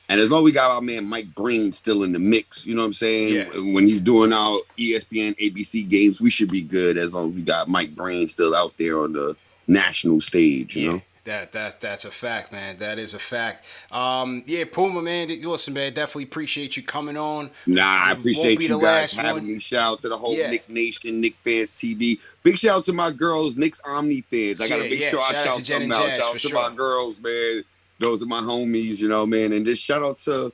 S3: And as long as we got our man Mike Breen still in the mix, you know what I'm saying? Yeah. When he's doing our ESPN, ABC games, we should be good as long as we got Mike Breen still out there on the national stage, you know?
S1: That's a fact, man. That is a fact. Puma, man. Listen, man. Definitely appreciate you coming on.
S3: I appreciate you guys having me. Shout out to the whole Knick Nation, KnicksFanTV. Big shout out to my girls, Knicks Omni fans. I got to make sure I shout them out. Shout out to my girls, man. Those are my homies, man. And just shout out to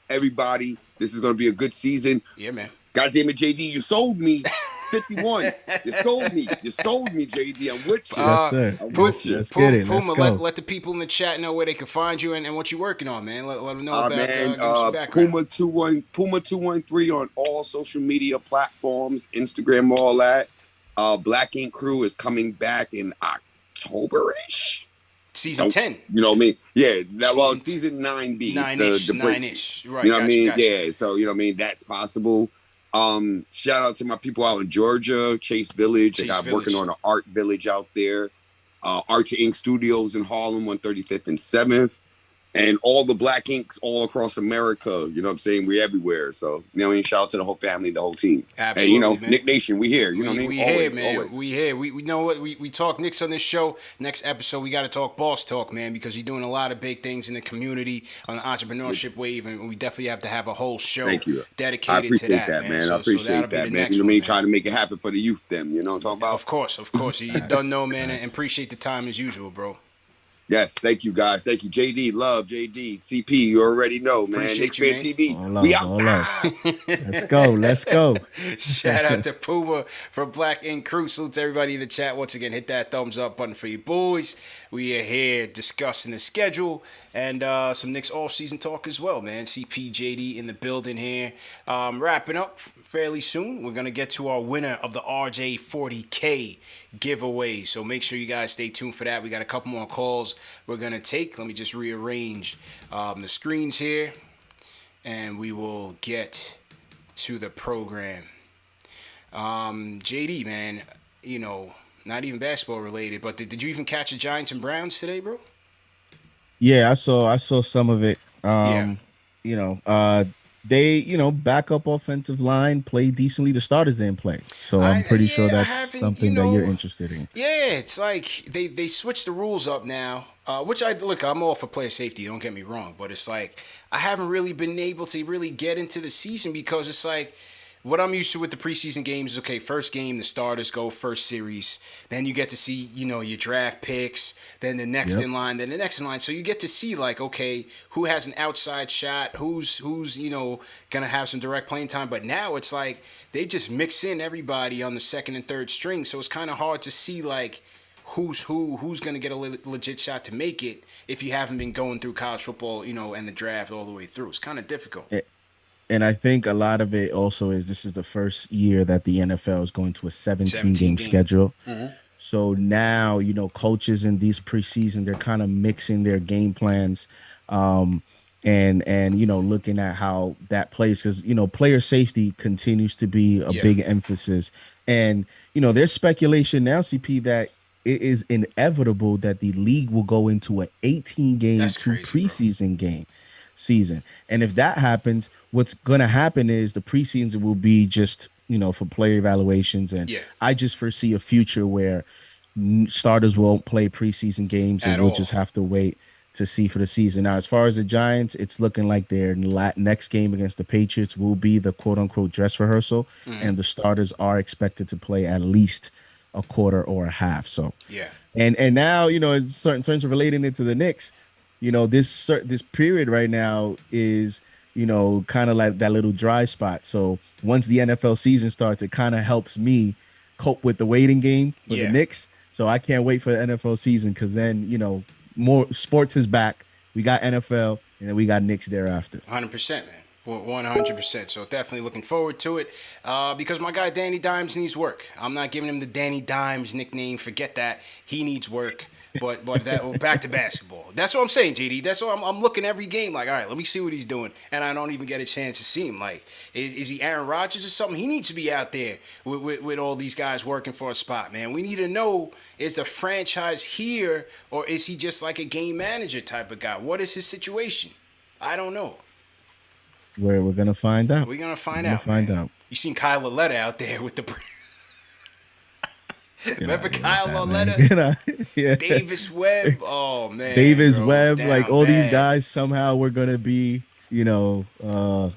S3: everybody. This is going to be a good season.
S1: Yeah, man.
S3: God damn it, JD, you sold me. 51. You sold me, JD. I'm with you.
S2: Yes, sir.
S3: I'm with you.
S2: Let's get it. Let's
S1: Puma,
S2: go.
S1: let the people in the chat know where they can find you and what you're working on, man. Let them know about
S3: Puma 213 on all social media platforms, Instagram, all that. Black Ink Crew is coming back in October-ish.
S1: Season 10.
S3: You know what I mean? Yeah. Season 9B.
S1: 9-ish. Right.
S3: You know what I mean? Yeah. So, you know what I mean? That's possible. Shout out to my people out in Georgia, Chase Village. I got working on an art village out there. Archer Ink Studios in Harlem, 135th and 7th. And all the Black Inks all across America. You know what I'm saying? We're everywhere. So, shout out to the whole family, the whole team.
S1: Absolutely,
S3: and,
S1: man.
S3: Nick Nation, we here. We
S1: always, here, man. Always. We here. We know what we talk Knicks on this show. Next episode, we got to talk boss talk, man, because you're doing a lot of big things in the community on the entrepreneurship wave, and we definitely have to have a whole show dedicated to that, man.
S3: I appreciate that, man. You know what I mean? Trying to make it happen for the youth, them. You know what I'm talking about?
S1: Of course. You don't know, man, and appreciate the time as usual, bro.
S3: Yes, thank you, guys. Thank you, JD. Love JD. CP, you already know, man. KnicksFanTV. We outside.
S2: Let's go.
S1: Shout out to Puma from Black Ink Crew. Salute to everybody in the chat. Once again, hit that thumbs up button for you boys. We are here discussing the schedule and some Knicks off-season talk as well, man. CP, JD in the building here. Wrapping up fairly soon. We're going to get to our winner of the RJ 40K giveaway. So make sure you guys stay tuned for that. We got a couple more calls we're going to take. Let me just rearrange the screens here, and we will get to the program. JD, man, not even basketball related, but did you even catch the Giants and Browns today, bro?
S2: Yeah, I saw some of it. They, backup offensive line played decently. The starters didn't play. So I'm pretty sure that's something that you're interested in.
S1: Yeah, it's like they switched the rules up now, which I'm all for player safety, don't get me wrong. But it's like I haven't really been able to really get into the season because it's like what I'm used to with the preseason games is, okay, first game, the starters go first series. Then you get to see, your draft picks. Then the next in line, then the next in line. So you get to see, like, okay, who has an outside shot, who's going to have some direct playing time. But now it's like they just mix in everybody on the second and third string. So it's kind of hard to see, like, who's going to get a legit shot to make it if you haven't been going through college football, and the draft all the way through. It's kind of difficult.
S2: And I think a lot of it also is this is the first year that the NFL is going to a 17-game schedule. Mm-hmm. So now, coaches in these preseason, they're kind of mixing their game plans and looking at how that plays because, player safety continues to be a big emphasis. And, there's speculation now, CP, that it is inevitable that the league will go into an 18-game preseason season. And if that happens, what's going to happen is the preseason will be just, for player evaluations. And I just foresee a future where starters won't play preseason games and we'll just have to wait to see for the season. Now, as far as the Giants, it's looking like their next game against the Patriots will be the quote unquote dress rehearsal. And the starters are expected to play at least a quarter or a half. So, and now, in terms of relating it to the Knicks, this period right now is, kind of like that little dry spot. So once the NFL season starts, it kind of helps me cope with the waiting game for the Knicks. So I can't wait for the NFL season because then, more sports is back. We got NFL and then we got Knicks thereafter.
S1: 100%, man. 100%. So definitely looking forward to it because my guy Danny Dimes needs work. I'm not giving him the Danny Dimes nickname. Forget that. He needs work. But back to basketball. That's what I'm saying, JD. That's what I'm looking every game like, all right, let me see what he's doing. And I don't even get a chance to see him. Like, is he Aaron Rodgers or something? He needs to be out there with all these guys working for a spot, man. We need to know, is the franchise here or is he just like a game manager type of guy? What is his situation? I don't know.
S2: We're going to find out.
S1: We're going to find out. You seen Kyle Lauletta out there with the... Remember Kyle Lauletta? Davis Webb? Oh, man.
S2: Davis Webb, like all these guys, somehow we're going to be, we're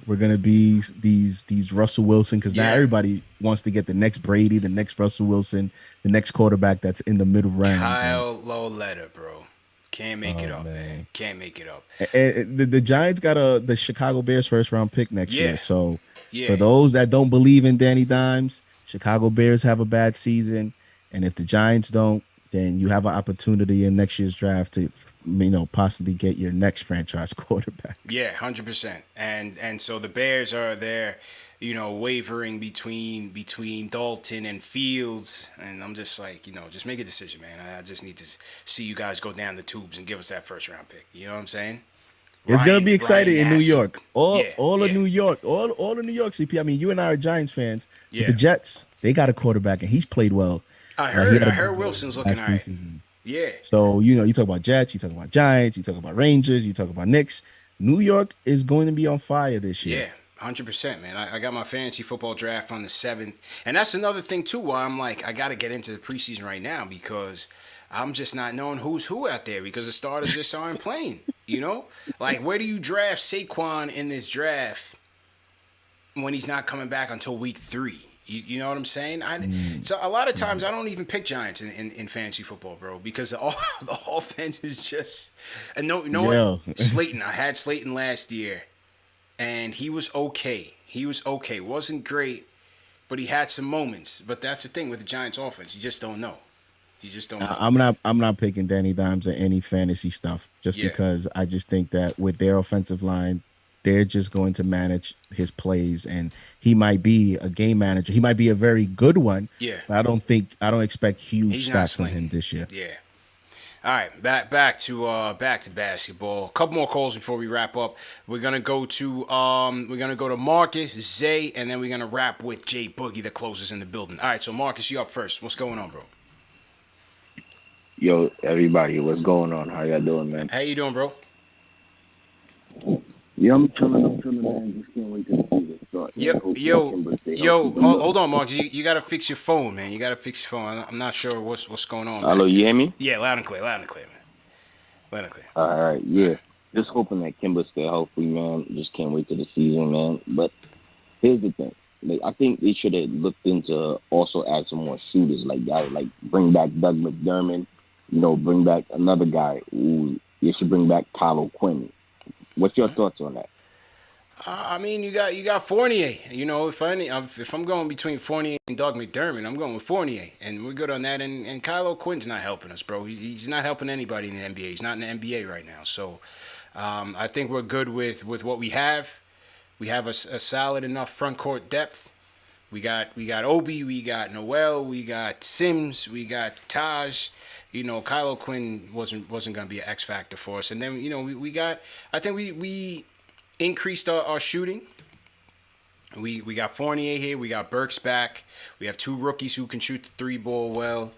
S2: going to be these Russell Wilson because now everybody wants to get the next Brady, the next Russell Wilson, the next quarterback that's in the middle rounds.
S1: Kyle Lauletta, bro. Can't make it up, man. Can't make it up.
S2: And the Giants got the Chicago Bears first round pick next year. So for those that don't believe in Danny Dimes, Chicago Bears have a bad season. And if the Giants don't, then you have an opportunity in next year's draft to, possibly get your next franchise quarterback.
S1: Yeah, 100%. And so the Bears are there, wavering between Dalton and Fields. And I'm just like, just make a decision, man. I just need to see you guys go down the tubes and give us that first round pick. You know what I'm saying?
S2: It's gonna be exciting in New
S1: Nassib.
S2: York. All of New York, all of New York. CP. I mean, you and I are Giants fans. But the Jets, they got a quarterback, and he's played well.
S1: I heard Wilson's looking all right. Yeah.
S2: So you talk about Jets, you talk about Giants, you talk about Rangers, you talk about Knicks. New York is going to be on fire this year.
S1: Yeah. 100%, man. I got my fantasy football draft on the 7th. And that's another thing, too, why I'm like, I got to get into the preseason right now because I'm just not knowing who's who out there because the starters just aren't playing, you know? Like, where do you draft Saquon in this draft when he's not coming back until week 3? You know what I'm saying? So a lot of times I don't even pick Giants in fantasy football, bro, because the offense is just... And what? Slayton. I had Slayton last year. And he was okay. Wasn't great, but he had some moments. But that's the thing with the Giants offense. You just don't know.
S2: I'm not picking Danny Dimes or any fantasy stuff just because I just think that with their offensive line, they're just going to manage his plays, and he might be a game manager. He might be a very good one.
S1: Yeah.
S2: But I don't expect huge stats from him this year.
S1: Yeah. All right, back to basketball. A couple more calls before we wrap up. We're gonna go to Marcus, Zay, and then we're gonna wrap with Jay Boogie that closes in the building. All right, so Marcus, you up first. What's going on, bro?
S11: Yo, everybody, what's going on? How y'all doing, man?
S1: How you doing, bro?
S11: Yeah, I'm chilling, man. Just can't wait to see this start.
S1: Yo, hold on, Marcus. You gotta fix your phone, man. You gotta fix your phone. I'm not sure what's going on.
S11: Hello, you hear me?
S1: Yeah, loud and clear, man. Loud and clear.
S11: All right, yeah. Just hoping that Kimba stay healthy, man. Just can't wait to the season, man. But here's the thing. Like, I think they should have looked into also add some more shooters. Like bring back Doug McDermott. Bring back another guy. You should bring back Kylo Quinn. What's your thoughts on that?
S1: I mean, you got Fournier. If I'm going between Fournier and Doug McDermott, I'm going with Fournier, and we're good on that. And Kylo Quinn's not helping us, bro. He's not helping anybody in the NBA. He's not in the NBA right now. So I think we're good with what we have. We have a solid enough front court depth. We got Obi, we got Noel, we got Sims, we got Taj. Kylo Quinn wasn't going to be an X factor for us. And then, we got, I think we increased our shooting. We got Fournier here. We got Burks back. We have 2 rookies who can shoot the 3-ball well.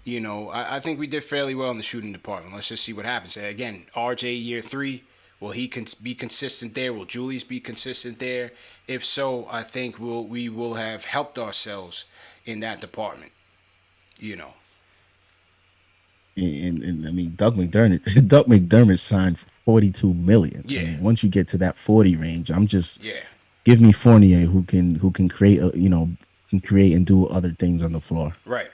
S1: I think we did fairly well in the shooting department. Let's just see what happens. Again, RJ year 3. Will he be consistent there? Will Julius be consistent there? If so, I think we will have helped ourselves in that department.
S2: And I mean, Doug McDermott signed for $42 million.
S1: Yeah.
S2: I mean, once you get to that 40 range, give me Fournier who can create, can create and do other things on the floor.
S1: Right.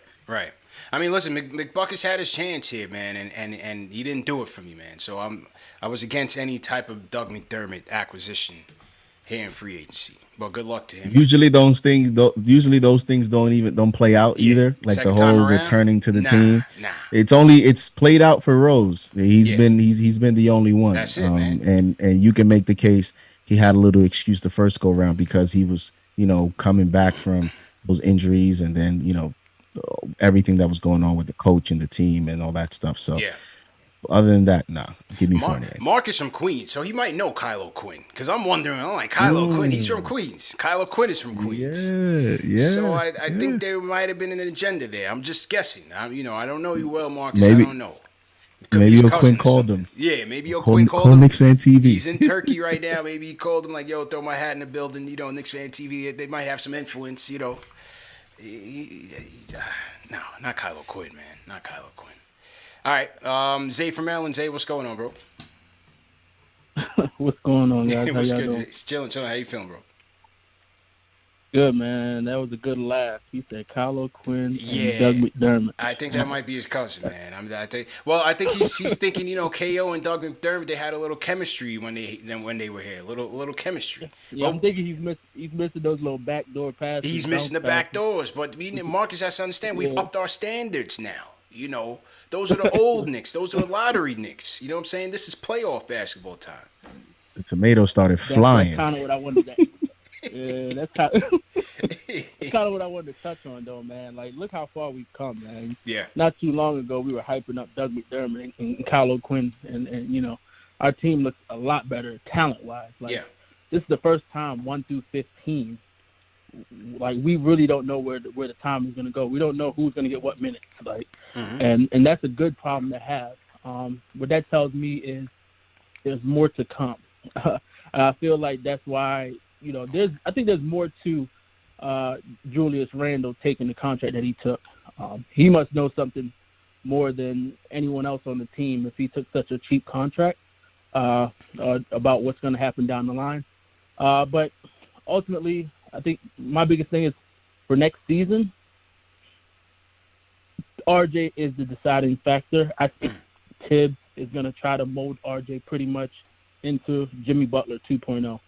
S1: I mean, listen, McBuckets had his chance here, man, and he didn't do it for me, man. So I was against any type of Doug McDermott acquisition here in free agency. But good luck to him.
S2: Usually those things don't play out either. Like the whole returning to the team.
S1: Nah.
S2: It's played out for Rose. He's been the only one.
S1: That's it, man.
S2: And you can make the case he had a little excuse the first go round because he was, coming back from those injuries and then, everything that was going on with the coach and the team and all that stuff. So other than that, nah. Give me Fournier.
S1: Marcus from Queens, so he might know Kylo Quinn. Because I'm wondering, Kylo Quinn, he's from Queens. Kylo Quinn is from Queens.
S2: Yeah.
S1: So I think there might have been an agenda there. I'm just guessing. I don't know you well, Marcus. I don't know.
S2: Maybe Quinn called him.
S1: Yeah, maybe Quinn called him.
S2: KnicksFanTV.
S1: He's in Turkey right now. Maybe he called him like, yo, throw my hat in the building. KnicksFanTV, they might have some influence, No, not Kylo Quinn, man. Not Kylo Quinn. All right, Zay from Maryland. Zay, what's going on, bro?
S12: What's going on, guys?
S1: What's
S12: How y'all
S1: good?
S12: doing?
S1: It's chilling. How you feeling, bro?
S12: Good, man. That was a good laugh. He said Kylo Quinn
S1: Yeah.
S12: and Doug McDermott.
S1: I think that might be his cousin, man. I think he's thinking, KO and Doug McDermott, they had a little chemistry when they were here. A little chemistry.
S12: Yeah, I'm thinking he's missing those little backdoor passes.
S1: He's missing the back doors, but Marcus has to understand we've upped our standards now. Those are the old Knicks. Those are the lottery Knicks. You know what I'm saying? This is playoff basketball time.
S2: The tomato started flying.
S12: That's kind of what I wanted to. Yeah, that's kind of what I wanted to touch on, though, man. Like, look how far we've come, man.
S1: Yeah.
S12: Not too long ago, we were hyping up Doug McDermott and Kylo Quinn, and our team looks a lot better talent-wise. Like, this is the first time 1 through 15. Like, we really don't know where the time is going to go. We don't know who's going to get what minutes. Like, and that's a good problem to have. What that tells me is there's more to come. I feel like that's why, I think there's more to Julius Randle taking the contract that he took. He must know something more than anyone else on the team if he took such a cheap contract about what's going to happen down the line. But ultimately, I think my biggest thing is for next season, RJ is the deciding factor. I think Tibbs is going to try to mold RJ pretty much into Jimmy Butler 2.0.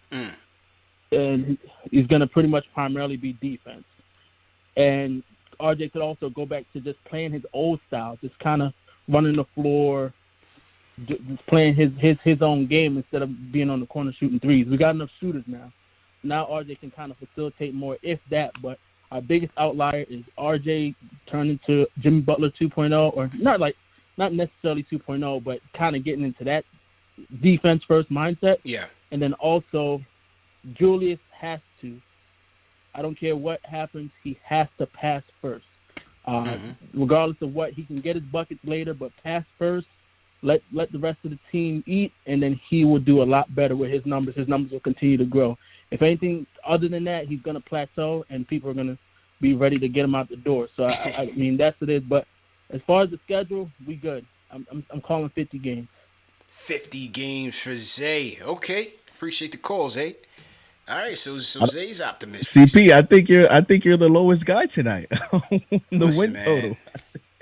S12: And he's going to pretty much primarily be defense. And RJ could also go back to just playing his old style, just kind of running the floor, just playing his own game instead of being on the corner shooting threes. We got enough shooters now. Now RJ can kind of facilitate more, if that. But our biggest outlier is RJ turning to Jimmy Butler 2.0, or not necessarily 2.0, but kind of getting into that defense first mindset.
S1: Yeah.
S12: And then also Julius has to, I don't care what happens, he has to pass first. Regardless of what, he can get his buckets later, but pass first. Let the rest of the team eat, and then he will do a lot better with his numbers. His numbers will continue to grow. If anything other than that, he's going to plateau, and people are going to be ready to get him out the door. So, I mean, that's what it is. But as far as the schedule, we good. I'm calling 50 games.
S1: 50 games for Zay. Okay. Appreciate the call, Zay. All right, so Zay's optimistic.
S2: CP, I think you're the lowest guy tonight. Win total.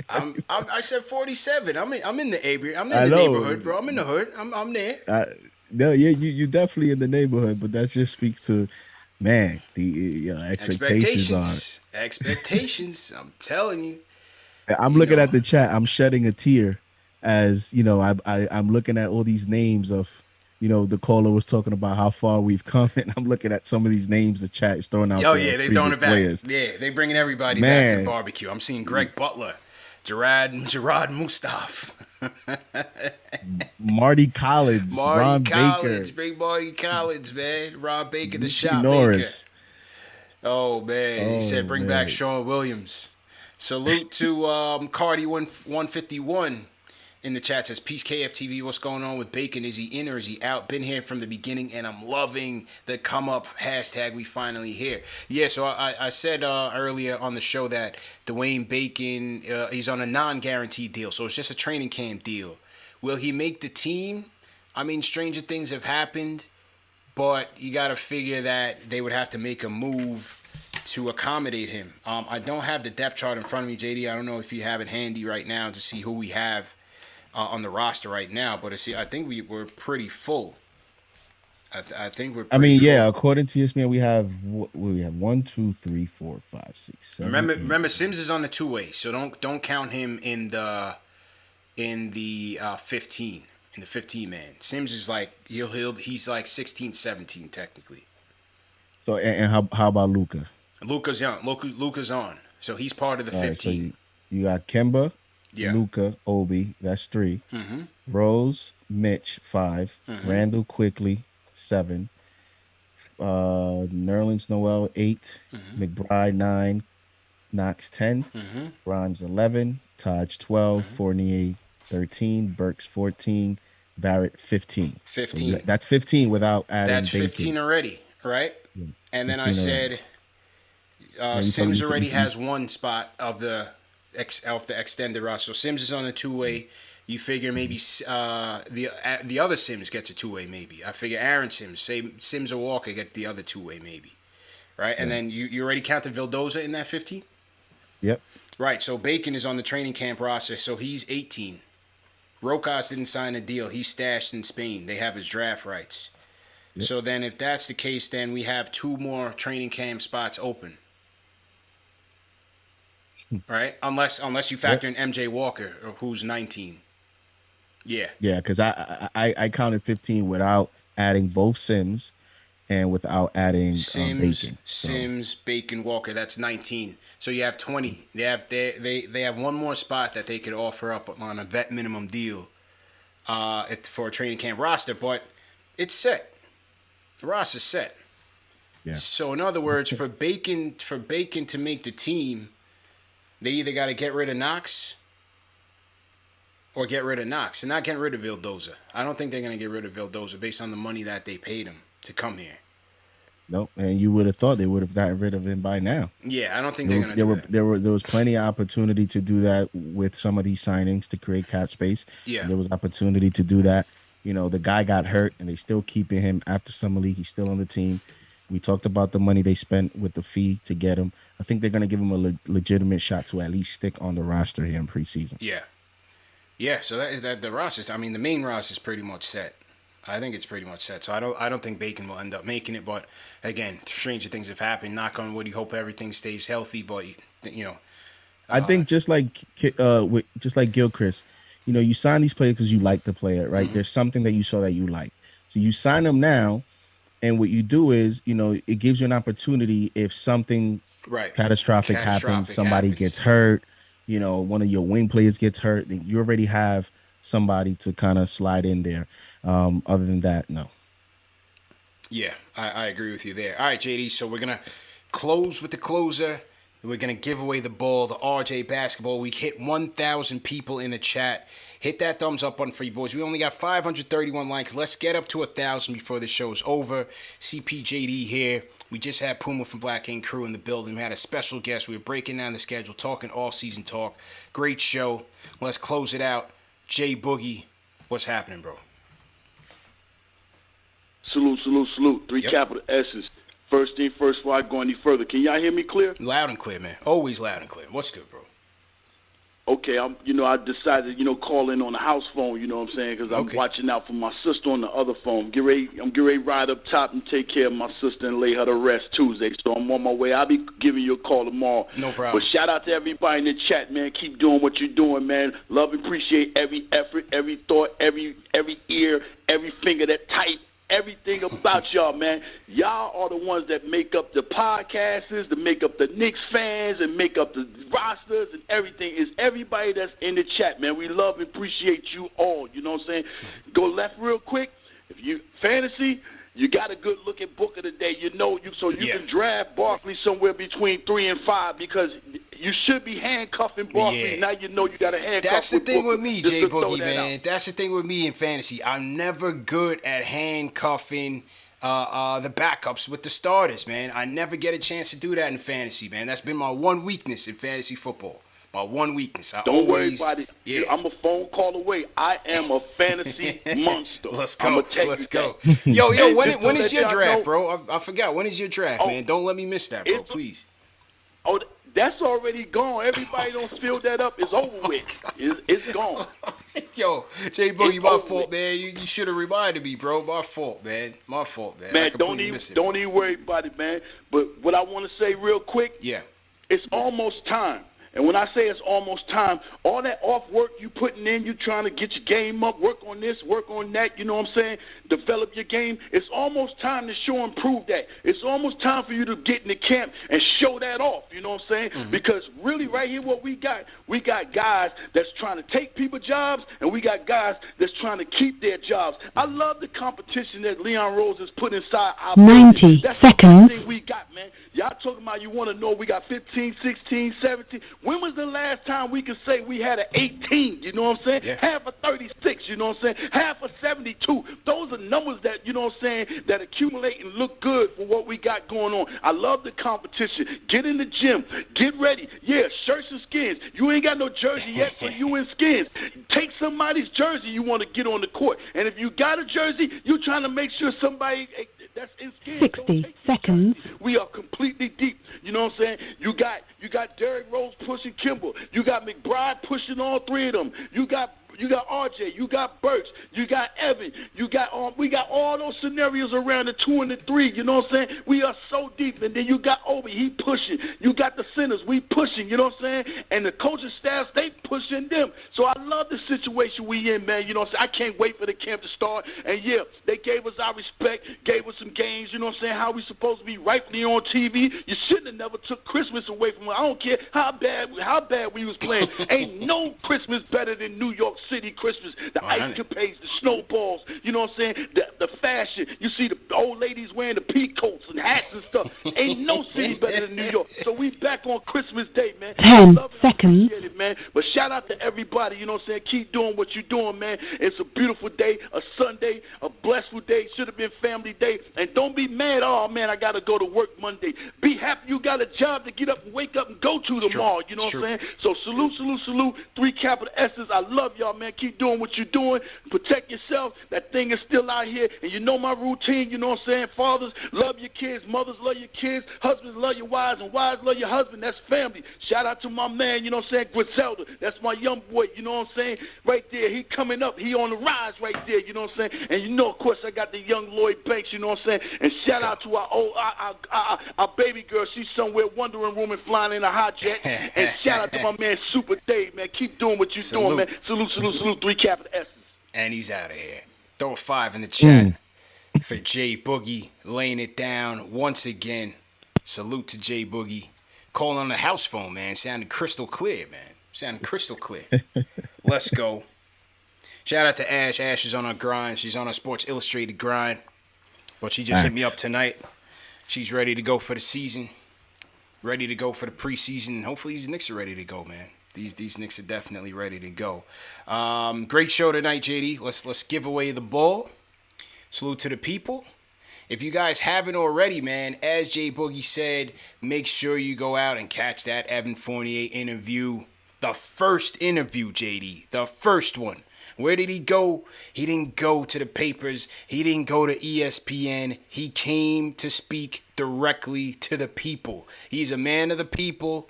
S1: I said 47. I'm in the neighborhood, bro. I'm in the hood. I'm there.
S2: No, yeah, you definitely in the neighborhood, but that just speaks to, man, the expectations.
S1: Expectations. I'm telling you.
S2: I'm looking at the chat. I'm shedding a tear as I'm looking at all these names of. The caller was talking about how far we've come, and I'm looking at some of these names the chat is throwing out.
S1: Oh yeah, they throwing it back. Players. Yeah, they bringing everybody back to the barbecue. I'm seeing Greg Butler, Gerard Mustaf,
S2: Marty Collins, Ron Baker,
S1: bring Marty Collins, man. Ron Baker, the shot
S2: Norris.
S1: Baker. Oh man, he said bring back Sean Williams. Salute to Cardi 151. In the chat says, peace KFTV, what's going on with Bacon? Is he in or is he out? Been here from the beginning, and I'm loving the come up hashtag we finally here. Yeah, so I said earlier on the show that Dwayne Bacon, he's on a non-guaranteed deal, so it's just a training camp deal. Will he make the team? I mean, stranger things have happened, but you got to figure that they would have to make a move to accommodate him. I don't have the depth chart in front of me, JD. I don't know if you have it handy right now to see who we have on the roster right now, but I think we're pretty full. I think we're. Pretty full.
S2: According to this man, we have 1, 2, 3, 4, 5, 6, 7.
S1: Remember, Sims is on the two-way, so don't count him in the 15 in the 15 man. Sims is like he's like 16, 17 technically.
S2: So and how about Luka?
S1: Luka's young. Luka's on, so he's part of the 15.
S2: Right, so you got Kemba. Yeah. Luka, Obi, that's 3. Rose, Mitch, 5. Randall, Quickly, 7. Nerlens Noel, 8. McBride, 9. Knox, 10. Grimes, 11. Taj, 12. Fournier, 13. Burks, 14. Barrett, 15.
S1: 15.
S2: So that's 15 without adding.
S1: That's 15 already, right? Yeah. And then I said Sims already has one spot of the extended roster. So Sims is on the two-way. You figure maybe the other Sims gets a two-way maybe. I figure Aaron Sims, say Sims or Walker get the other two-way maybe. Right? Yeah. And then you already counted Vildoza in that 15?
S2: Yep.
S1: Right. So Bacon is on the training camp roster. So he's 18. Rokas didn't sign a deal. He's stashed in Spain. They have his draft rights. Yep. So then if that's the case, then we have 2 more training camp spots open. Right, unless you factor in MJ Walker, who's 19. Yeah.
S2: Yeah, because I counted 15 without adding both Sims, and without adding Bacon.
S1: Sims, Bacon, Walker. That's 19. So you have 20. They have one more spot that they could offer up on a vet minimum deal for a training camp roster, but it's set. The roster's set.
S2: Yeah.
S1: So in other words, for Bacon to make the team, they either got to get rid of Knox or get rid of Knox. They're not getting rid of Vildoza. I don't think they're going to get rid of Vildoza based on the money that they paid him to come here.
S2: Nope, and you would have thought they would have gotten rid of him by now.
S1: Yeah, I don't think they're going to do that.
S2: There was plenty of opportunity to do that with some of these signings to create cap space.
S1: Yeah.
S2: And there was opportunity to do that. You know, the guy got hurt, and they still keeping him after summer league. He's still on the team. We talked about the money they spent with the fee to get him. I think they're going to give him a legitimate shot to at least stick on the roster here in preseason.
S1: Yeah. Yeah, so that the roster, I mean, the main roster is pretty much set. I think it's pretty much set. So I don't think Bacon will end up making it. But again, stranger things have happened. Knock on wood. You hope everything stays healthy. But
S2: I think just like Gilchrist, you sign these players because you like the player, right? Mm-hmm. There's something that you saw that you like, so you sign them now. And what you do is, it gives you an opportunity if something catastrophic happens, somebody gets hurt, one of your wing players gets hurt, then you already have somebody to kind of slide in there. Other than that, no.
S1: Yeah, I agree with you there. All right, JD, so we're going to close with the closer. We're going to give away the ball, the RJ Basketball Week. Hit 1,000 people in the chat. Hit that thumbs up button for you boys. We only got 531 likes. Let's get up to 1,000 before the show's over. CPJD here. We just had Puma from Black Ink Crew in the building. We had a special guest. We were breaking down the schedule, talking all-season talk. Great show. Let's close it out. J Boogie, what's happening, bro?
S13: Salute. Three capital S's. First thing first before I go any further. Can y'all hear me clear?
S1: Loud and clear, man. Always loud and clear. What's good, bro?
S13: Okay, I decided, call in on the house phone, you know what I'm saying, because I'm watching out for my sister on the other phone. I'm getting ready to ride up top and take care of my sister and lay her to rest Tuesday, so I'm on my way. I'll be giving you a call tomorrow.
S1: No problem.
S13: But shout out to everybody in the chat, man. Keep doing what you're doing, man. Love and appreciate every effort, every thought, every ear, every finger that type. Everything about y'all, man. Y'all are the ones that make up the podcasters, that make up the Knicks fans, and make up the rosters and everything. It's everybody that's in the chat, man. We love and appreciate you all. You know what I'm saying? Go left real quick. If you fantasy, you got a good looking book of the day. You can draft Barkley somewhere between 3 and 5 because you should be handcuffing Barkley. Yeah. Now you know you got a handcuff.
S1: That's the thing with me, J Boogie, man. That's the thing with me in fantasy. I'm never good at handcuffing the backups with the starters, man. I never get a chance to do that in fantasy, man. That's been my one weakness in fantasy football. My one weakness.
S13: Don't worry about it. Yeah. I'm a phone call away. I am a fantasy monster.
S1: Let's go. Yo,
S13: hey,
S1: when is your draft, bro? I forgot. When is your draft, man? Don't let me miss that, bro. Please.
S13: Oh, that's already gone. Everybody don't fill that up. It's over with. It's gone.
S1: Yo, J Boogie, my fault, man. You should have reminded me, bro. My fault, man.
S13: Man, don't even worry about it, man. But what I want to say real quick, it's almost time. And when I say it's almost time, all that off work you putting in, you trying to get your game up, work on this, work on that, you know what I'm saying, develop your game, it's almost time to show and prove that. It's almost time for you to get in the camp and show that off, you know what I'm saying? Mm-hmm. Because really right here what we got guys that's trying to take people jobs, and we got guys that's trying to keep their jobs. I love the competition that Leon Rose has put inside our
S4: 90
S13: That's
S4: seconds.
S13: The thing we got, man. Y'all talking about you want to know we got 15, 16, 17. When was the last time we could say we had an 18? You know what I'm saying?
S1: Yeah.
S13: Half a 36, you know what I'm saying? Half a 72. Those are numbers that, you know what I'm saying, that accumulate and look good for what we got going on. I love the competition. Get in the gym. Get ready. Yeah, shirts and skins. You ain't got no jersey yet, so you in skins. Take somebody's jersey you want to get on the court. And if you got a jersey, you're trying to make sure somebody that's in skins.
S4: 60 seconds.
S13: We are completely deep. You know what I'm saying? You got Derrick Rose pushing Kimball. You got McBride pushing all three of them. You got RJ, you got Burks, you got Evan, we got all those scenarios around the 2 and the 3, you know what I'm saying? We are so deep. And then you got Obi, he pushing. You got the centers, we pushing, you know what I'm saying? And the coaching staffs, they pushing them. So I love the situation we in, man, you know what I'm saying? I can't wait for the camp to start. And yeah, they gave us our respect, gave us some games, you know what I'm saying? How we supposed to be rightfully on TV. You shouldn't have never took Christmas away from us. I don't care how bad we was playing. Ain't no Christmas better than New York City Christmas, the ice capades, the snowballs, you know what I'm saying? The fashion. You see the old ladies wearing the pea coats and hats and stuff. Ain't no city better than New York. So we back on Christmas Day, man.
S4: 10
S13: Love it,
S4: seconds.
S13: appreciate it, man. But shout out to everybody, you know what I'm saying? Keep doing what you're doing, man. It's a beautiful day, a Sunday, a blessful day. Should have been family day. And don't be mad, oh, man, I got to go to work Monday. Be happy you got a job to get up and wake up and go to tomorrow, you know what I'm saying? So salute, salute, salute. 3 capital S's. I love y'all, man. Keep doing what you're doing. Protect yourself. That thing is still out here. And you know my routine, you know what I'm saying? Fathers, love your kids. Mothers, love your kids. Husbands, love your wives. And wives, love your husband. That's family. Shout out to my man, you know what I'm saying? Griselda. That's my young boy, you know what I'm saying? Right there. He coming up. He on the rise right there, you know what I'm saying? And you know, of course, I got the young Lloyd Banks, you know what I'm saying? And shout out to our baby girl. She's somewhere wondering room and flying in a hot jet. And shout out to my man Super Dave, man. Keep doing what you're doing, man. Salute, salute, salute. 3 capital S's.
S1: And he's out of here. Throw a 5 in the chat for Jay Boogie laying it down once again. Salute to Jay Boogie. Calling on the house phone, man. Sounded crystal clear, man. Sounded crystal clear. Let's go. Shout out to Ash. Ash is on her grind. She's on her Sports Illustrated grind. But she just hit me up tonight. She's ready to go for the season. Ready to go for the preseason. Hopefully these Knicks are ready to go, man. These Knicks are definitely ready to go. Great show tonight, JD. Let's give away the ball. Salute to the people. If you guys haven't already, man, as Jay Boogie said, make sure you go out and catch that Evan Fournier interview. The first interview, JD. The first one. Where did he go? He didn't go to the papers. He didn't go to ESPN. He came to speak directly to the people. He's a man of the people.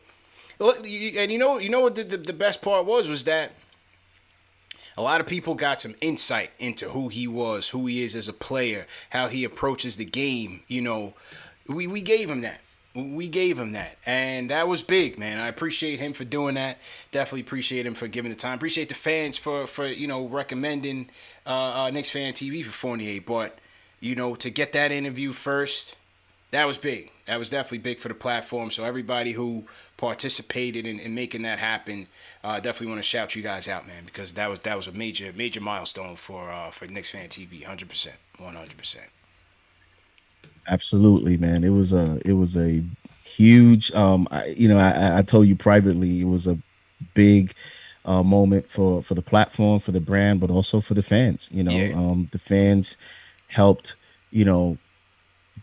S1: And you know what the best part was that a lot of people got some insight into who he was, who he is as a player, how he approaches the game. You know, we gave him that. We gave him that. And that was big, man. I appreciate him for doing that. Definitely appreciate him for giving the time. Appreciate the fans for recommending KnicksFanTV for Fournier. But, to get that interview first, that was big. That was definitely big for the platform. So everybody who participated in making that happen, definitely want to shout you guys out, man, because that was a major milestone for KnicksFanTV. 100%. 100%.
S2: Absolutely, man. It was a huge. I told you privately, it was a big moment for the platform, for the brand, but also for the fans. The fans helped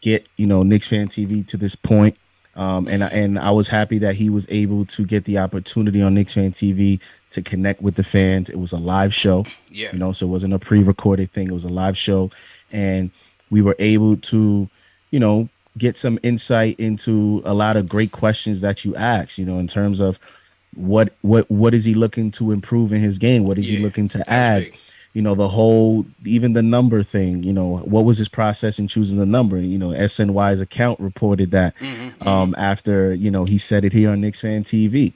S2: get KnicksFanTV to this point. And I was happy that he was able to get the opportunity on KnicksFanTV to connect with the fans. It was a live show, so it wasn't a pre-recorded thing. It was a live show, and we were able to, get some insight into a lot of great questions that you asked, in terms of what is he looking to improve in his game? What is he looking to add? The whole, even the number thing, what was his process in choosing the number? SNY's account reported that after, he said it here on KnicksFanTV.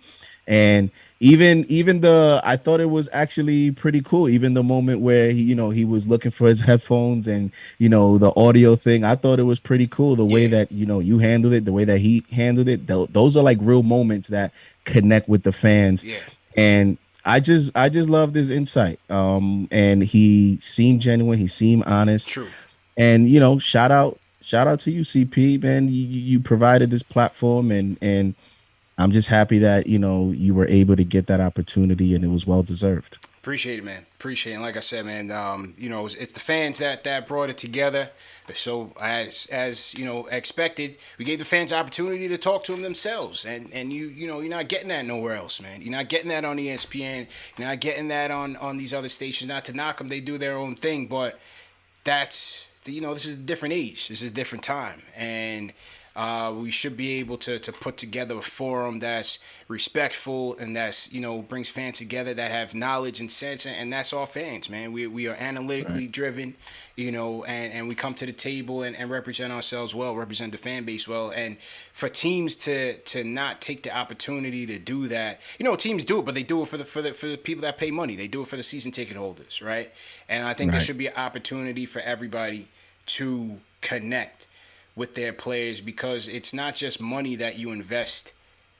S2: And even I thought it was actually pretty cool. Even the moment where he was looking for his headphones and, the audio thing, I thought it was pretty cool. The way that, you handled it, the way that he handled it. Those are like real moments that connect with the fans. Yeah. And I just love this insight. And he seemed genuine. He seemed honest. True. And, shout out to you, CP, man. You provided this platform, and I'm just happy that, you were able to get that opportunity, and it was well deserved.
S1: Appreciate it, man. Appreciate it. And like I said, man, it's the fans that brought it together. So as expected, we gave the fans opportunity to talk to them themselves. And you're not getting that nowhere else, man. You're not getting that on ESPN. You're not getting that on these other stations. Not to knock them, they do their own thing, but this is a different age. This is a different time. And we should be able to put together a forum that's respectful and that's, brings fans together that have knowledge and sense. And that's all fans, man. We are analytically driven, and we come to the table and represent ourselves well, represent the fan base well. And for teams to not take the opportunity to do that, teams do it, but they do it for the people that pay money. They do it for the season ticket holders, right? And I think there should be an opportunity for everybody to connect with their players, because it's not just money that you invest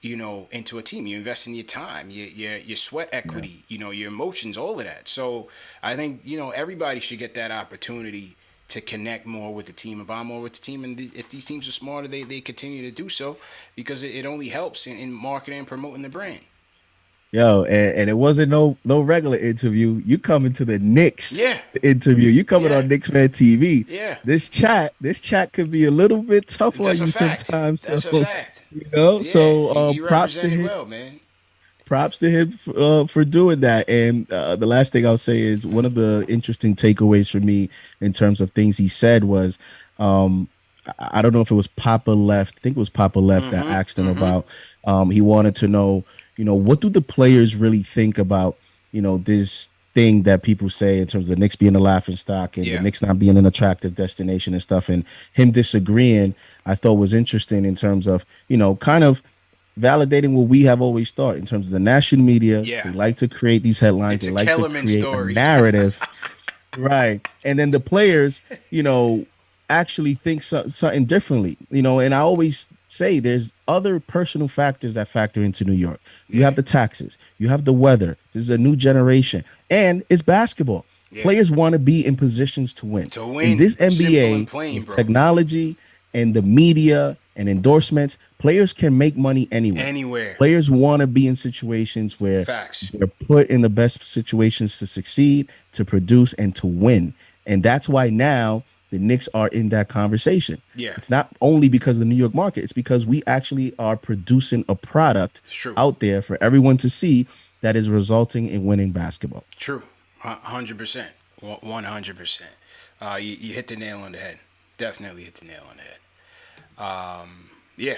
S1: into a team. You invest in your time, your sweat equity, your emotions, all of that. So I think, everybody should get that opportunity to connect more with the team and bond more with the team. And if these teams are smarter, they continue to do so, because it only helps in marketing and promoting the brand.
S2: Yo, and it wasn't no regular interview. You coming to the Knicks interview. You coming on KnicksFanTV.
S1: Yeah.
S2: This chat could be a little bit tough on you sometimes.
S1: That's a fact.
S2: So
S1: you
S2: props to
S1: represented
S2: him.
S1: well, man.
S2: Props to him for doing that. And the last thing I'll say is one of the interesting takeaways for me in terms of things he said was, I don't know if it was Papa Left. I think it was Papa Left that asked him about. He wanted to know, what do the players really think about, this thing that people say in terms of the Knicks being a laughing stock and the Knicks not being an attractive destination and stuff, and him disagreeing, I thought was interesting in terms of, kind of validating what we have always thought in terms of the national media. They like to create these headlines. They like to create a narrative. Right. And then the players, actually think something differently, and I always say there's other personal factors that factor into New York. You have the taxes, you have the weather. This is a new generation, and it's basketball. Players want to be in positions to win. In this NBA, with technology and the media and endorsements, players can make money anywhere. Players want to be in situations where they're put in the best situations to succeed, to produce, and to win. And that's why now the Knicks are in that conversation. It's not only because of the New York market, it's because we actually are producing a product out there for everyone to see that is resulting in winning basketball.
S1: True. 100%. 100%. You hit the nail on the head. Definitely hit the nail on the head.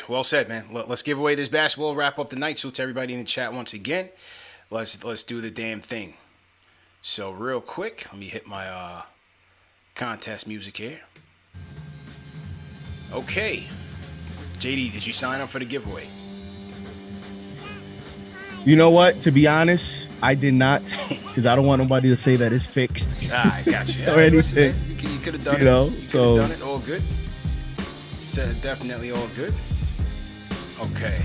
S1: Well said, man. Let's give away this basketball, wrap up the night. So to everybody in the chat once again, let's do the damn thing. So real quick, let me hit my contest music here. Okay. JD, did you sign up for the giveaway?
S2: You know what? To be honest, I did not, because I don't want nobody to say that it's fixed.
S1: I got you.
S2: Or anything.
S1: You could have done it.
S2: So
S1: done it. All good. Definitely all good. Okay.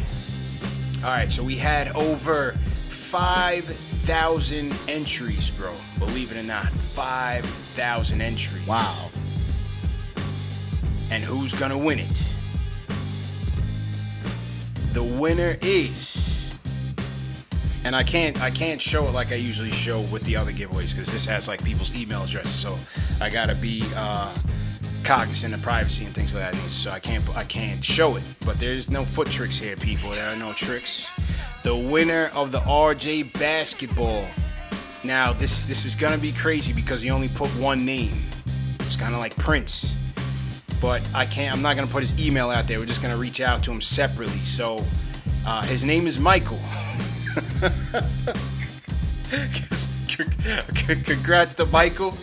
S1: All right. So we had over 5,000 entries, bro. Believe it or not, 5,000 entries.
S2: Wow.
S1: And who's gonna win it? The winner is, and I can't show it like I usually show with the other giveaways, because this has like people's email addresses, so I gotta be cognizant of privacy and things of that nature. So I can't show it. But there's no foot tricks here, people. There are no tricks. The winner of the RJ basketball. Now this is gonna be crazy because he only put one name. It's kind of like Prince. But I'm not gonna put his email out there. We're just gonna reach out to him separately. So his name is Michael. Congrats to Michael.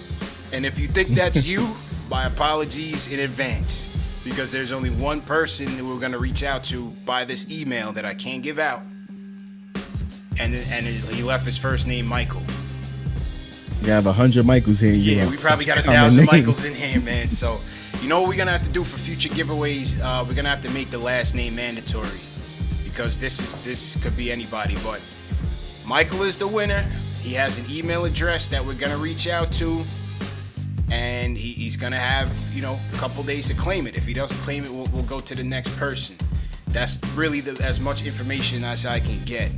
S1: And if you think that's you, my apologies in advance, because there's only one person who we're gonna reach out to by this email that I can't give out. And he left his first name Michael.
S2: You have 100 Michaels here.
S1: Yeah, we probably got 1,000 Michaels in here, man. So, you know what we're gonna have to do for future giveaways? We're gonna have to make the last name mandatory, because this could be anybody. But Michael is the winner. He has an email address that we're gonna reach out to, and he's gonna have a couple days to claim it. If he doesn't claim it, we'll go to the next person. That's really as much information as I can get,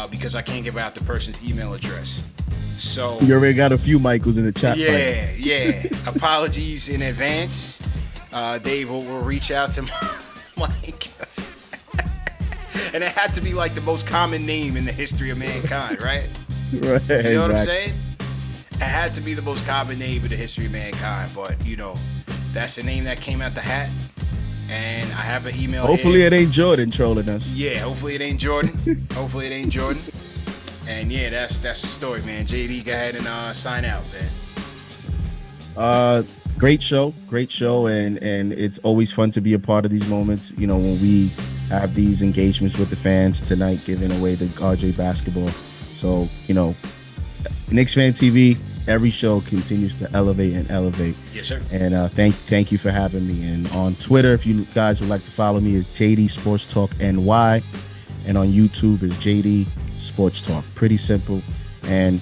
S1: because I can't give out the person's email address. So
S2: you already got a few Michaels in the chat.
S1: Yeah. Apologies in advance. Dave will reach out to Mike. And it had to be like the most common name in the history of mankind, right?
S2: Right.
S1: You know what I'm saying? It had to be the most common name in the history of mankind, but that's the name that came out the hat. And I have an email.
S2: Hopefully it ain't Jordan trolling us.
S1: Yeah, hopefully it ain't Jordan. And yeah, that's the story, man. JD, go ahead and sign out, man.
S2: Great show, and it's always fun to be a part of these moments. When we have these engagements with the fans tonight, giving away the RJ basketball. So KnicksFanTV, every show continues to elevate and elevate.
S1: Yes, sir.
S2: And thank you for having me. And on Twitter, if you guys would like to follow me, is JD Sports Talk NY, and on YouTube is JD Sports Talk. Pretty simple. And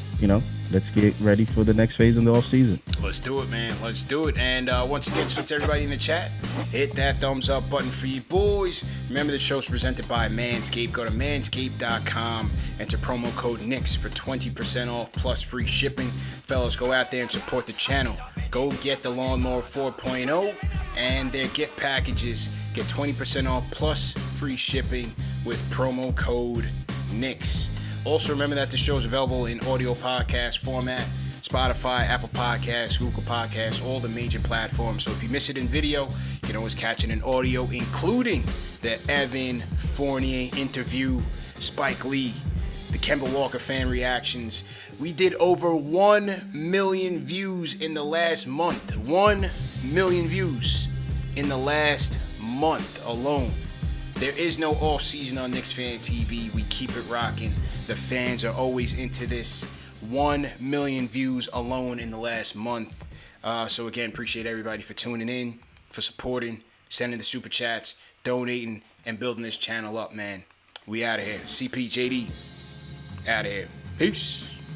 S2: let's get ready for the next phase in the off season.
S1: Let's do it, man. Let's do it. And once again, so to everybody in the chat, hit that thumbs up button for you boys. Remember, the show's presented by Manscaped. Go to manscaped.com, enter promo code Knicks for 20% off plus free shipping. Fellas, go out there and support the channel. Go get the Lawnmower 4.0 and their gift packages. Get 20% off plus free shipping with promo code Knicks. Also, remember that the show is available in audio podcast format, Spotify, Apple Podcasts, Google Podcasts, all the major platforms. So if you miss it in video, you can always catch it in audio, including the Evan Fournier interview, Spike Lee, the Kemba Walker fan reactions. We did over 1 million views in the last month. 1 million views in the last month alone. There is no off season on KnicksFanTV. We keep it rocking. The fans are always into this. 1 million views alone in the last month. So again, appreciate everybody for tuning in, for supporting, sending the super chats, donating, and building this channel up, man. We out of here. CPJD out of here. Peace.